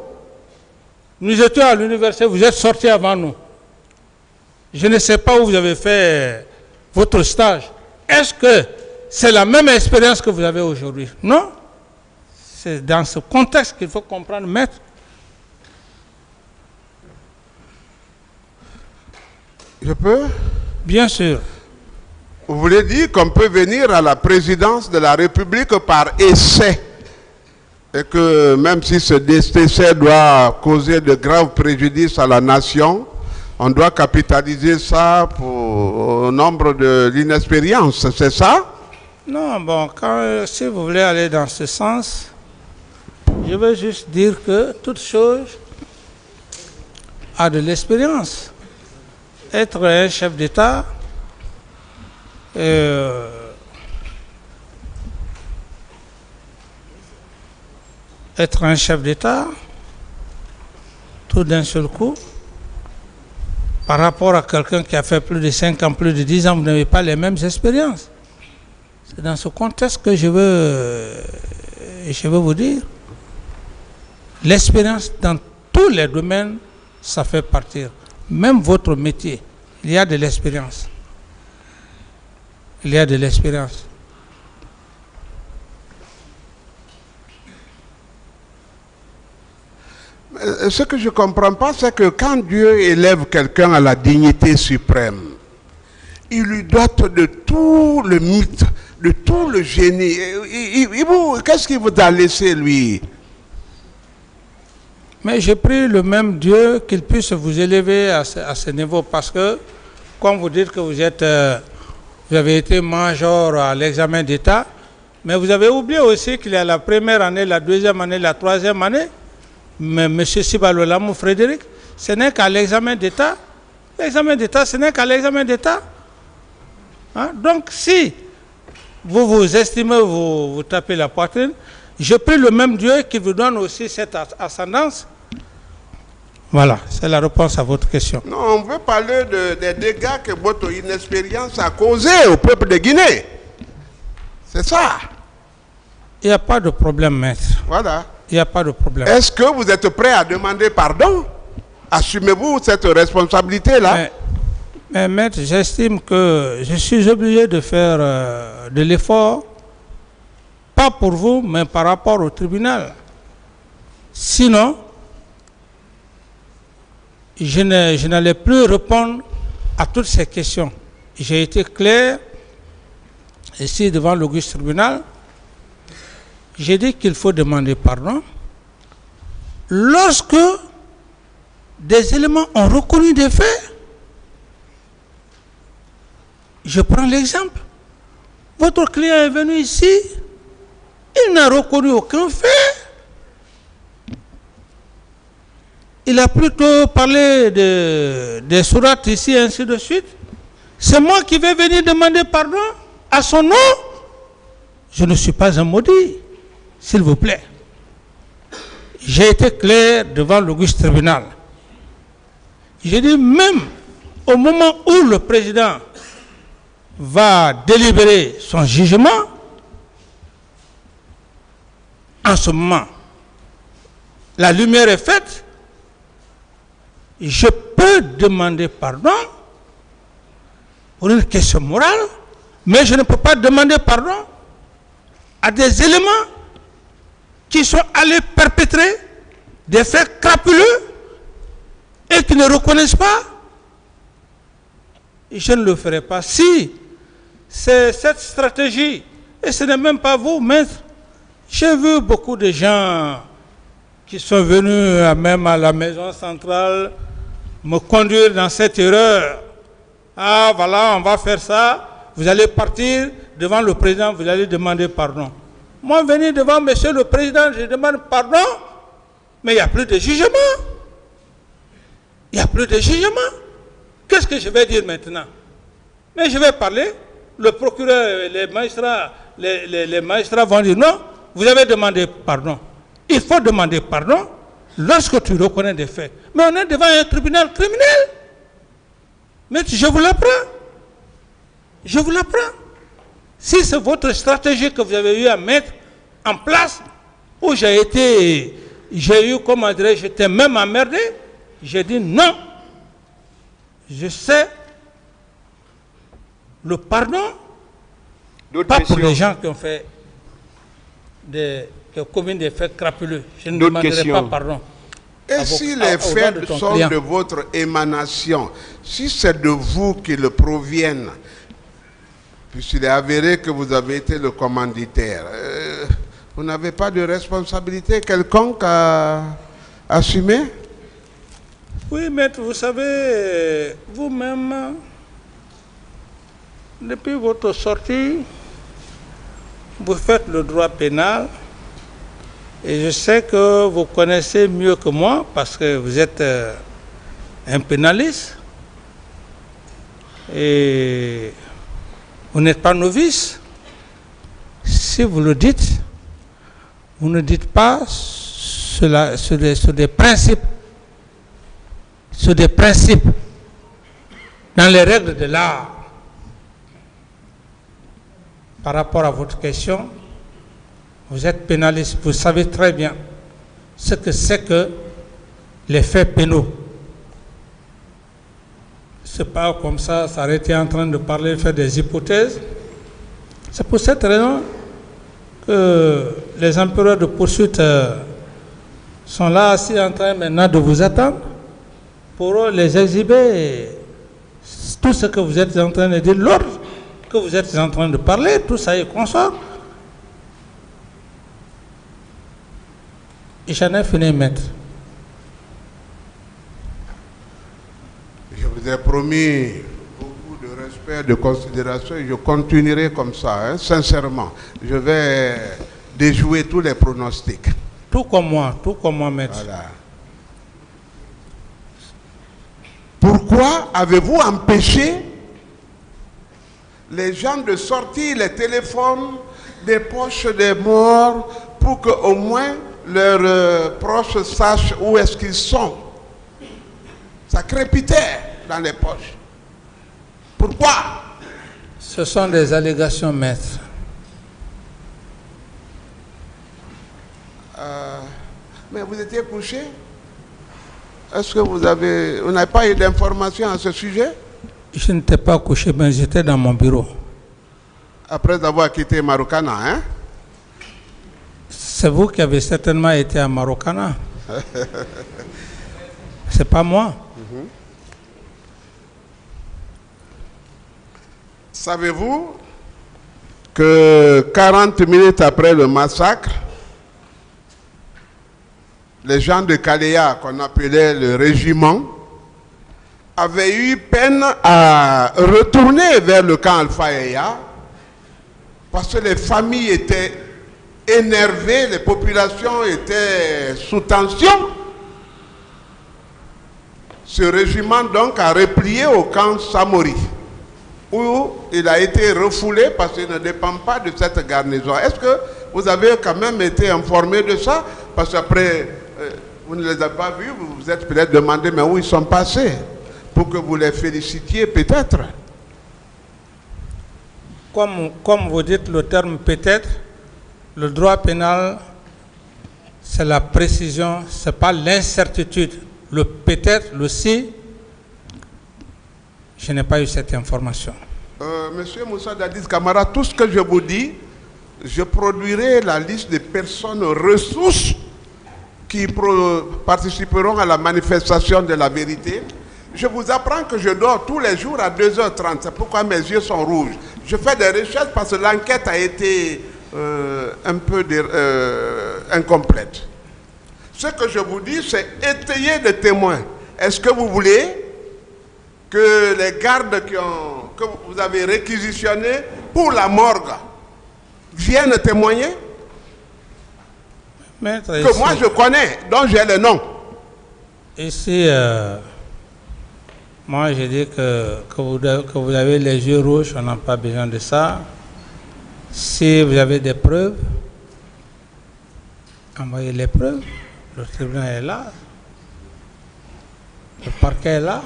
Speaker 2: nous étions à l'université, vous êtes sortis avant nous. Je ne sais pas où vous avez fait votre stage. Est-ce que c'est la même expérience que vous avez aujourd'hui? Non. C'est dans ce contexte qu'il faut comprendre, maître.
Speaker 4: Je peux?
Speaker 2: Bien sûr.
Speaker 4: Vous voulez dire qu'on peut venir à la présidence de la République par essai et que même si ce essai doit causer de graves préjudices à la nation, on doit capitaliser ça au nombre de l'inexpérience, c'est ça?
Speaker 2: Non, bon, si vous voulez aller dans ce sens, je veux juste dire que toute chose a de l'expérience. Être un chef d'État, être un chef d'État, tout d'un seul coup, par rapport à quelqu'un qui a fait plus de 5 ans, plus de 10 ans, vous n'avez pas les mêmes expériences. C'est dans ce contexte que je veux vous dire. L'expérience dans tous les domaines, ça fait partir. Même votre métier, il y a de l'expérience. Il y a de l'expérience.
Speaker 4: Ce que je ne comprends pas, c'est que quand Dieu élève quelqu'un à la dignité suprême, il lui dote de tout le mythe, de tout le génie. Qu'est-ce qu'il vous a laissé, lui?
Speaker 2: Mais j'ai pris le même Dieu qu'il puisse vous élever à ce niveau, parce que, comme vous dites que vous avez été major à l'examen d'État, mais vous avez oublié aussi qu'il y a la première année, la deuxième année, la troisième année. Mais M. Sibalolamou Frédéric, ce n'est qu'à l'examen d'État. L'examen d'État, ce n'est qu'à l'examen d'État. Hein? Donc, si vous vous estimez, vous tapez la poitrine, je prie le même Dieu qui vous donne aussi cette ascendance. Voilà, c'est la réponse à votre question.
Speaker 4: Non, on veut parler des dégâts que votre inexpérience a causés au peuple de Guinée. C'est ça.
Speaker 2: Il n'y a pas de problème, maître.
Speaker 4: Voilà.
Speaker 2: Il n'y a pas de problème.
Speaker 4: Est-ce que vous êtes prêt à demander pardon? Assumez-vous cette responsabilité-là?
Speaker 2: Mais maître, j'estime que je suis obligé de faire de l'effort, pas pour vous, mais par rapport au tribunal. Sinon, je n'allais plus répondre à toutes ces questions. J'ai été clair ici devant l'auguste tribunal. J'ai dit qu'il faut demander pardon lorsque des éléments ont reconnu des faits. Je prends l'exemple. Votre client est venu ici, il n'a reconnu aucun fait. Il a plutôt parlé des sourates ici, ainsi de suite. C'est moi qui vais venir demander pardon à son nom. Je ne suis pas un maudit. S'il vous plaît. J'ai été clair devant l'auguste tribunal. J'ai dit même au moment où le président va délibérer son jugement, en ce moment, la lumière est faite, je peux demander pardon pour une question morale, mais je ne peux pas demander pardon à des éléments qui sont allés perpétrer des faits crapuleux et qui ne reconnaissent pas. Je ne le ferai pas. Si c'est cette stratégie, et ce n'est même pas vous, maître, j'ai vu beaucoup de gens qui sont venus même à la maison centrale me conduire dans cette erreur. Ah voilà, on va faire ça, vous allez partir devant le président, vous allez demander pardon. Moi, venir devant monsieur le président, je demande pardon, mais il n'y a plus de jugement. Il n'y a plus de jugement. Qu'est-ce que je vais dire maintenant? Mais je vais parler, le procureur, les magistrats vont dire non, vous avez demandé pardon. Il faut demander pardon lorsque tu reconnais des faits. Mais on est devant un tribunal criminel. Mais je vous l'apprends. Je vous l'apprends. Si c'est votre stratégie que vous avez eu à mettre en place, où j'ai eu, comment dirais-je, j'étais même emmerdé, j'ai dit non. Je sais le pardon, pas pour les gens qui ont fait qui ont commis des faits crapuleux. Je ne demanderai pas pardon.
Speaker 4: Et si les faits sont de votre émanation, si c'est de vous qu'ils proviennent, puisqu'il est avéré que vous avez été le commanditaire, vous n'avez pas de responsabilité quelconque à assumer?
Speaker 2: Oui, maître, vous savez, vous-même, depuis votre sortie, vous faites le droit pénal. Et je sais que vous connaissez mieux que moi parce que vous êtes un pénaliste et vous n'êtes pas novice. Si vous le dites, vous ne dites pas sur des principes. Sur des principes dans les règles de l'art. Par rapport à votre question, vous êtes pénaliste, vous savez très bien ce que c'est que les faits pénaux. Ce n'est pas comme ça, s'arrêter en train de parler, faire des hypothèses. C'est pour cette raison que les empereurs de poursuite sont là assis en train maintenant de vous attendre pour les exhiber. Tout ce que vous êtes en train de dire, l'ordre que vous êtes en train de parler, tout ça est consort. Et j'en ai fini, maître.
Speaker 4: Je vous ai promis beaucoup de respect, de considération et je continuerai comme ça, hein, sincèrement. Je vais déjouer tous les pronostics.
Speaker 2: Tout comme moi, maître.
Speaker 4: Voilà. Pourquoi avez-vous empêché les gens de sortir les téléphones des poches des morts pour qu'au moins leurs proches sachent où est-ce qu'ils sont? Ça crépitait dans les poches. Pourquoi?
Speaker 2: Ce sont des allégations, maître.
Speaker 4: Mais vous étiez couché? Est-ce que vous n'avez pas eu d'informations à ce sujet?
Speaker 2: Je n'étais pas couché, mais j'étais dans mon bureau.
Speaker 4: Après avoir quitté Marokana, hein?
Speaker 2: C'est vous qui avez certainement été à Marokana. C'est pas moi.
Speaker 4: Savez-vous que 40 minutes après le massacre, les gens de Kaléa, qu'on appelait le régiment, avaient eu peine à retourner vers le camp Alpha-Eya parce que les familles étaient énervées, les populations étaient sous tension. Ce régiment donc a replié au camp Samori, où il a été refoulé parce qu'il ne dépend pas de cette garnison. Est-ce que vous avez quand même été informé de ça? Parce qu'après, vous ne les avez pas vus, vous vous êtes peut-être demandé mais où ils sont passés, pour que vous les félicitiez peut-être.
Speaker 2: Comme vous dites le terme peut-être, le droit pénal, c'est la précision, ce n'est pas l'incertitude. Le peut-être, le si, je n'ai pas eu cette information.
Speaker 4: Monsieur Moussa Dadis Camara, tout ce que je vous dis, je produirai la liste des personnes ressources qui participeront à la manifestation de la vérité. Je vous apprends que je dors tous les jours à 2h30. C'est pourquoi mes yeux sont rouges. Je fais des recherches parce que l'enquête a été un peu incomplète. Ce que je vous dis, c'est étayer des témoins. Est-ce que vous voulez que les gardes que vous avez réquisitionnés pour la morgue viennent témoigner?
Speaker 2: Maître,
Speaker 4: que
Speaker 2: ici,
Speaker 4: moi je connais, dont j'ai le nom.
Speaker 2: Ici, moi je dis que vous avez les yeux rouges, on n'a pas besoin de ça. Si vous avez des preuves, envoyez les preuves. Le tribunal est là. Le parquet est là.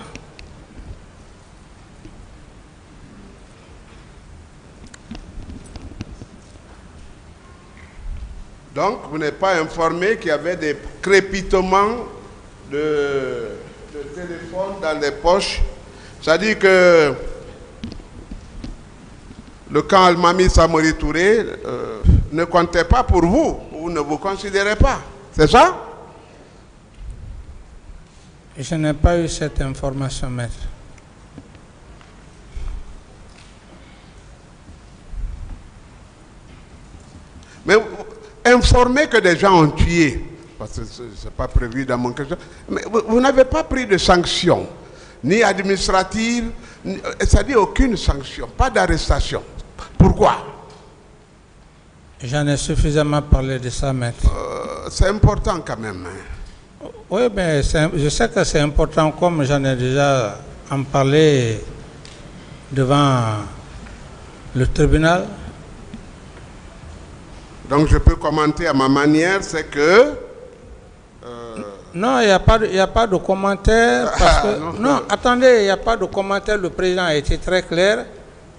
Speaker 4: Donc, vous n'êtes pas informé qu'il y avait des crépitements de téléphone dans les poches. C'est-à-dire que le camp Almami Samori Touré ne comptait pas pour vous, ou ne vous considérez pas. C'est ça?
Speaker 2: Je n'ai pas eu cette information, maître.
Speaker 4: Mais informer que des gens ont tué, parce que ce n'est pas prévu dans mon question, mais vous n'avez pas pris de sanctions, ni administratives, c'est-à-dire aucune sanction, pas d'arrestation. Pourquoi?
Speaker 2: J'en ai suffisamment parlé de ça, maître.
Speaker 4: C'est important quand même.
Speaker 2: Oui, mais je sais que c'est important, comme j'en ai déjà en parlé devant le tribunal.
Speaker 4: Donc je peux commenter à ma manière, c'est que...
Speaker 2: Non, il n'y a pas de commentaire. Parce que, non, attendez, il n'y a pas de commentaire. Le président a été très clair.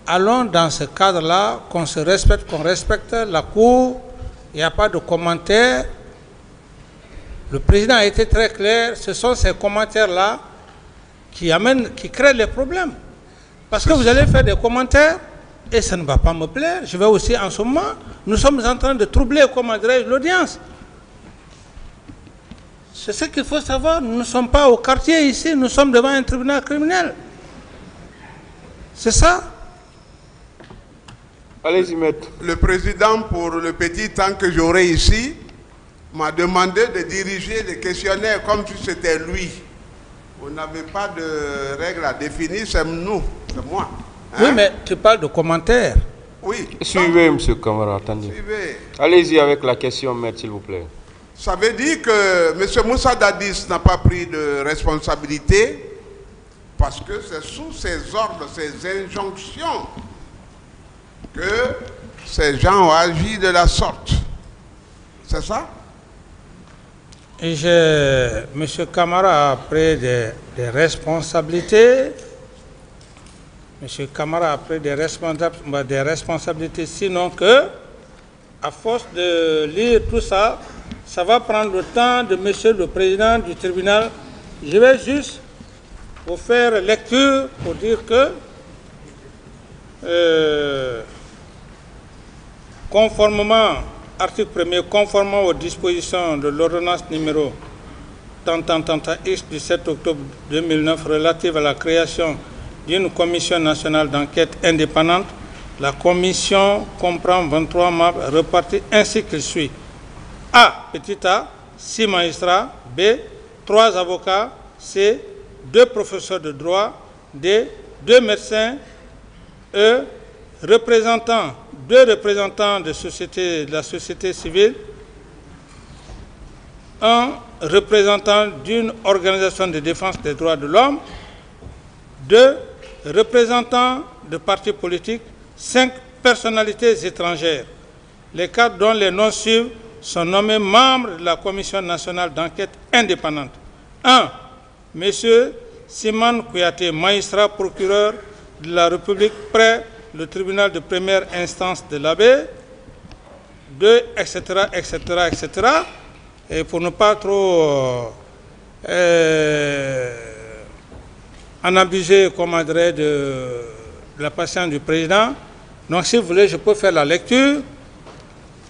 Speaker 2: Allons dans ce cadre-là, qu'on se respecte, qu'on respecte la Cour. Il n'y a pas de commentaire. Le président a été très clair. Ce sont ces commentaires-là qui créent les problèmes. Parce que vous allez faire des commentaires et ça ne va pas me plaire. Je vais aussi, en ce moment, nous sommes en train de troubler, comment dirais-je, l'audience. C'est ce qu'il faut savoir. Nous ne sommes pas au quartier ici, nous sommes devant un tribunal criminel. C'est ça.
Speaker 3: Allez-y, maître.
Speaker 4: Le président, pour le petit temps que j'aurai ici, m'a demandé de diriger les questionnaires comme si c'était lui. Vous n'avez pas de règles à définir, c'est nous, c'est moi. Hein?
Speaker 2: Oui, mais tu parles de commentaires.
Speaker 4: Oui.
Speaker 3: Suivez, monsieur Camara, attendez.
Speaker 4: Suivez.
Speaker 3: Allez-y avec la question, maître, s'il vous plaît.
Speaker 4: Ça veut dire que M. Moussa Dadis n'a pas pris de responsabilité parce que c'est sous ses ordres, ses injonctions que ces gens ont agi de la sorte. C'est ça?
Speaker 2: Et M. Camara a pris des responsabilités. M. Camara a pris des responsabilités, sinon que, à force de lire tout ça, ça va prendre le temps de M. le Président du tribunal. Je vais juste vous faire lecture pour dire que, conformément, article 1er, conformément aux dispositions de l'ordonnance numéro X du 7 octobre 2009 relative à la création d'une commission nationale d'enquête indépendante, la commission comprend 23 membres repartis ainsi qu'il suit. A, petit a, 6 magistrats. B, 3 avocats. C, 2 professeurs de droit. D, 2 médecins. E, 2 représentants de la société civile. 1 représentant d'une organisation de défense des droits de l'homme. 2 représentants de partis politiques. 5 personnalités étrangères. Les cadres dont les noms suivent sont nommés membres de la Commission nationale d'enquête indépendante. 1. Monsieur Simon Kouyaté, magistrat procureur de la République près le tribunal de première instance de l'Abbé. 2, etc., etc., etc. Et pour ne pas trop en abuser, comment dirais, de la patience du président, donc si vous voulez, je peux faire la lecture.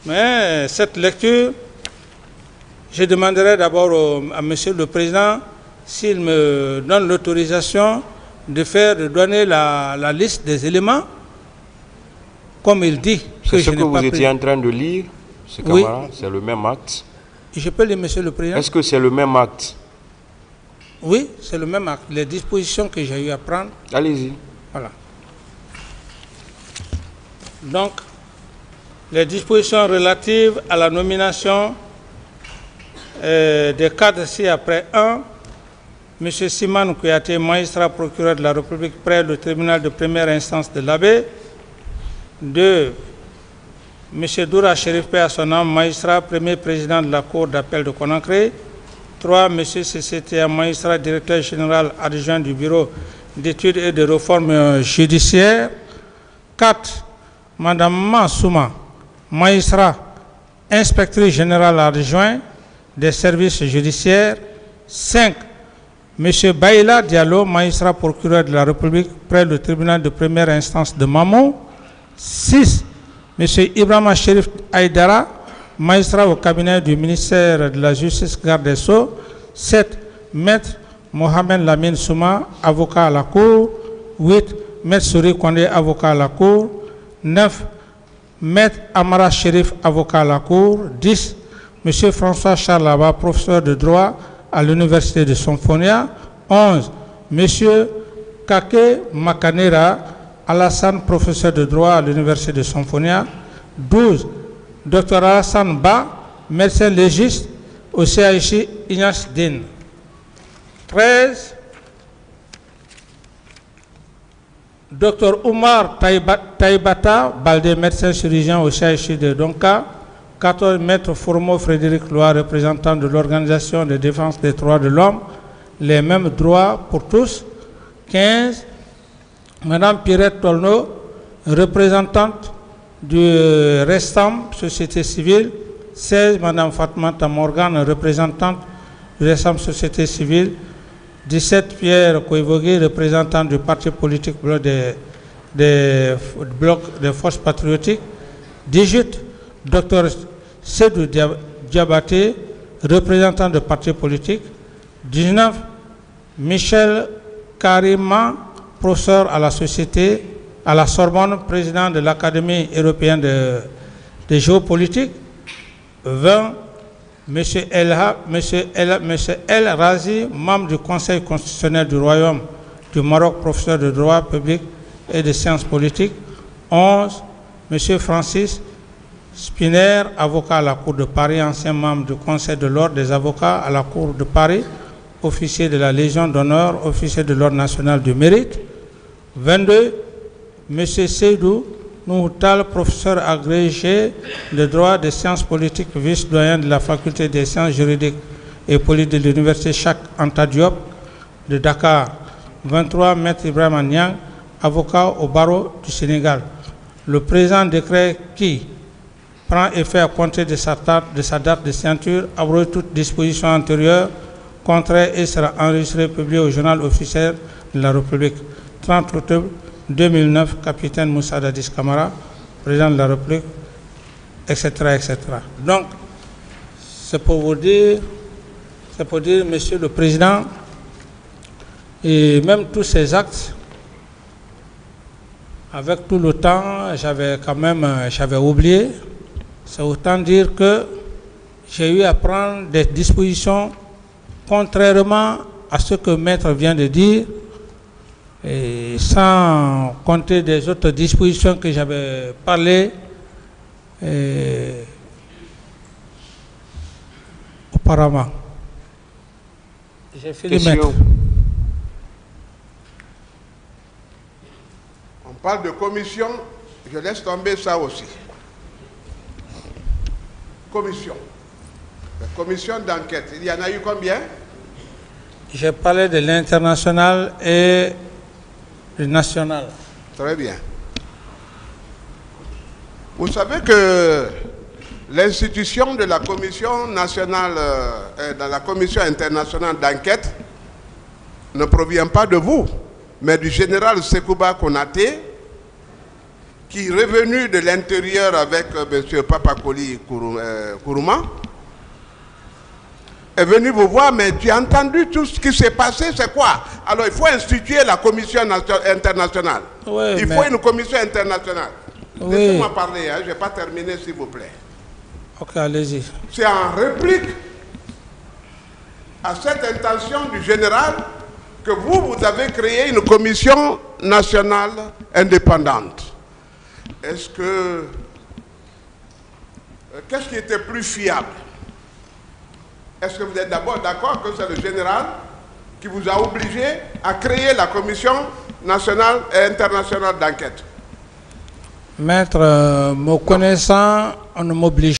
Speaker 2: Mais cette lecture, je demanderai d'abord à Monsieur le Président s'il me donne l'autorisation de donner la liste des éléments, comme il dit.
Speaker 3: C'est ce que vous étiez en train de lire, ce camarade, c'est le même acte.
Speaker 2: Je peux lire, Monsieur le Président.
Speaker 3: Est-ce que c'est le même acte?
Speaker 2: Oui, c'est le même acte. Les dispositions que j'ai eu à prendre.
Speaker 3: Allez-y.
Speaker 2: Voilà. Donc, les dispositions relatives à la nomination des cadres ci-après. 1. M. Simane Kouyaté, magistrat procureur de la République près le tribunal de première instance de l'Abbé. 2. M. Doura Chérif Pé à son âme, magistrat premier président de la Cour d'appel de Conakry. 3. M. CCTA, magistrat directeur général adjoint du Bureau d'études et de réformes judiciaires. 4. Mme Mansouma, magistrat inspectrice générale adjoint des services judiciaires. 5. M. Baïla Diallo, magistrat procureur de la République près le tribunal de première instance de Mamou. 6. M. Ibrahima Chérif Aïdara, magistrat au cabinet du ministère de la Justice, garde des Sceaux. 7. Maître Mohamed Lamine Souma, avocat à la Cour. 8. Maître Souri Kondé, avocat à la Cour. 9. Maître Amara Chérif, avocat à la Cour. 10. M. François Charlaba, professeur de droit à l'université de Somphonia. 11. M. Kake Makanera Alassane, professeur de droit à l'université de Somphonia. 12. Dr Alassane Ba, médecin légiste au CHI Ignace Din. 13. Dr Oumar Taïbata Baldé, médecin chirurgien au CHI de Donka. 14. Maître Formo Frédéric Loire, représentant de l'Organisation de défense des droits de l'homme, les mêmes droits pour tous. 15. Madame Pierrette Tolno, représentante du Restam, société civile. 16. Madame Fatmata Morgan, représentante du Restam, société civile. 17. Pierre Koivogui, représentant du parti politique bloc des forces patriotiques. 18. Dr Sedou Diabaté, représentant du parti politique. 19. Michel Karima, professeur à la Sorbonne, président de l'Académie européenne de géopolitique. 20. M. El Razi, membre du Conseil constitutionnel du Royaume du Maroc, professeur de droit public et de sciences politiques. 11. M. Francis Spiner, avocat à la Cour de Paris, ancien membre du Conseil de l'Ordre des avocats à la Cour de Paris, officier de la Légion d'honneur, officier de l'Ordre national du mérite. 22. M. Seydou Nouhoutal, professeur agrégé de droit des sciences politiques, vice-doyen de la faculté des sciences juridiques et politiques de l'université Cheikh Anta Diop de Dakar. 23. Maître Ibrahim Niang, avocat au barreau du Sénégal. Le présent décret qui prend effet à compter de sa date de signature abroge toute disposition antérieure contraire et sera enregistré et publié au journal officiel de la République. 30 octobre 2009, capitaine Moussa Dadis Camara, président de la République, etc. etc. Donc, c'est pour dire, Monsieur le Président, et même tous ces actes, avec tout le temps, j'avais oublié. C'est autant dire que j'ai eu à prendre des dispositions contrairement à ce que Maître vient de dire, et sans compter des autres dispositions que j'avais parlé auparavant. J'ai fini, Maître.
Speaker 4: On parle de commission, je laisse tomber ça aussi. Commission. La commission d'enquête, il y en a eu combien?
Speaker 2: J'ai parlé de l'international et du national.
Speaker 4: Très bien. Vous savez que l'institution de la commission nationale, de la commission internationale d'enquête, ne provient pas de vous, mais du général Sekouba Konaté, qui est revenu de l'intérieur avec M. Papakoli Kourouma, est venu vous voir, mais tu as entendu tout ce qui s'est passé, c'est quoi? Alors il faut instituer la commission internationale.
Speaker 2: Oui,
Speaker 4: il faut une commission internationale.
Speaker 2: Oui.
Speaker 4: Laissez-moi parler, hein, je n'ai pas terminé s'il vous plaît.
Speaker 2: Ok, allez-y.
Speaker 4: C'est en réplique à cette intention du général que vous avez créé une commission nationale indépendante. Est-ce que... Qu'est-ce qui était plus fiable? Est-ce que vous êtes d'abord d'accord que c'est le général qui vous a obligé à créer la commission nationale et internationale d'enquête?
Speaker 2: Maître, me connaissant, on ne m'oblige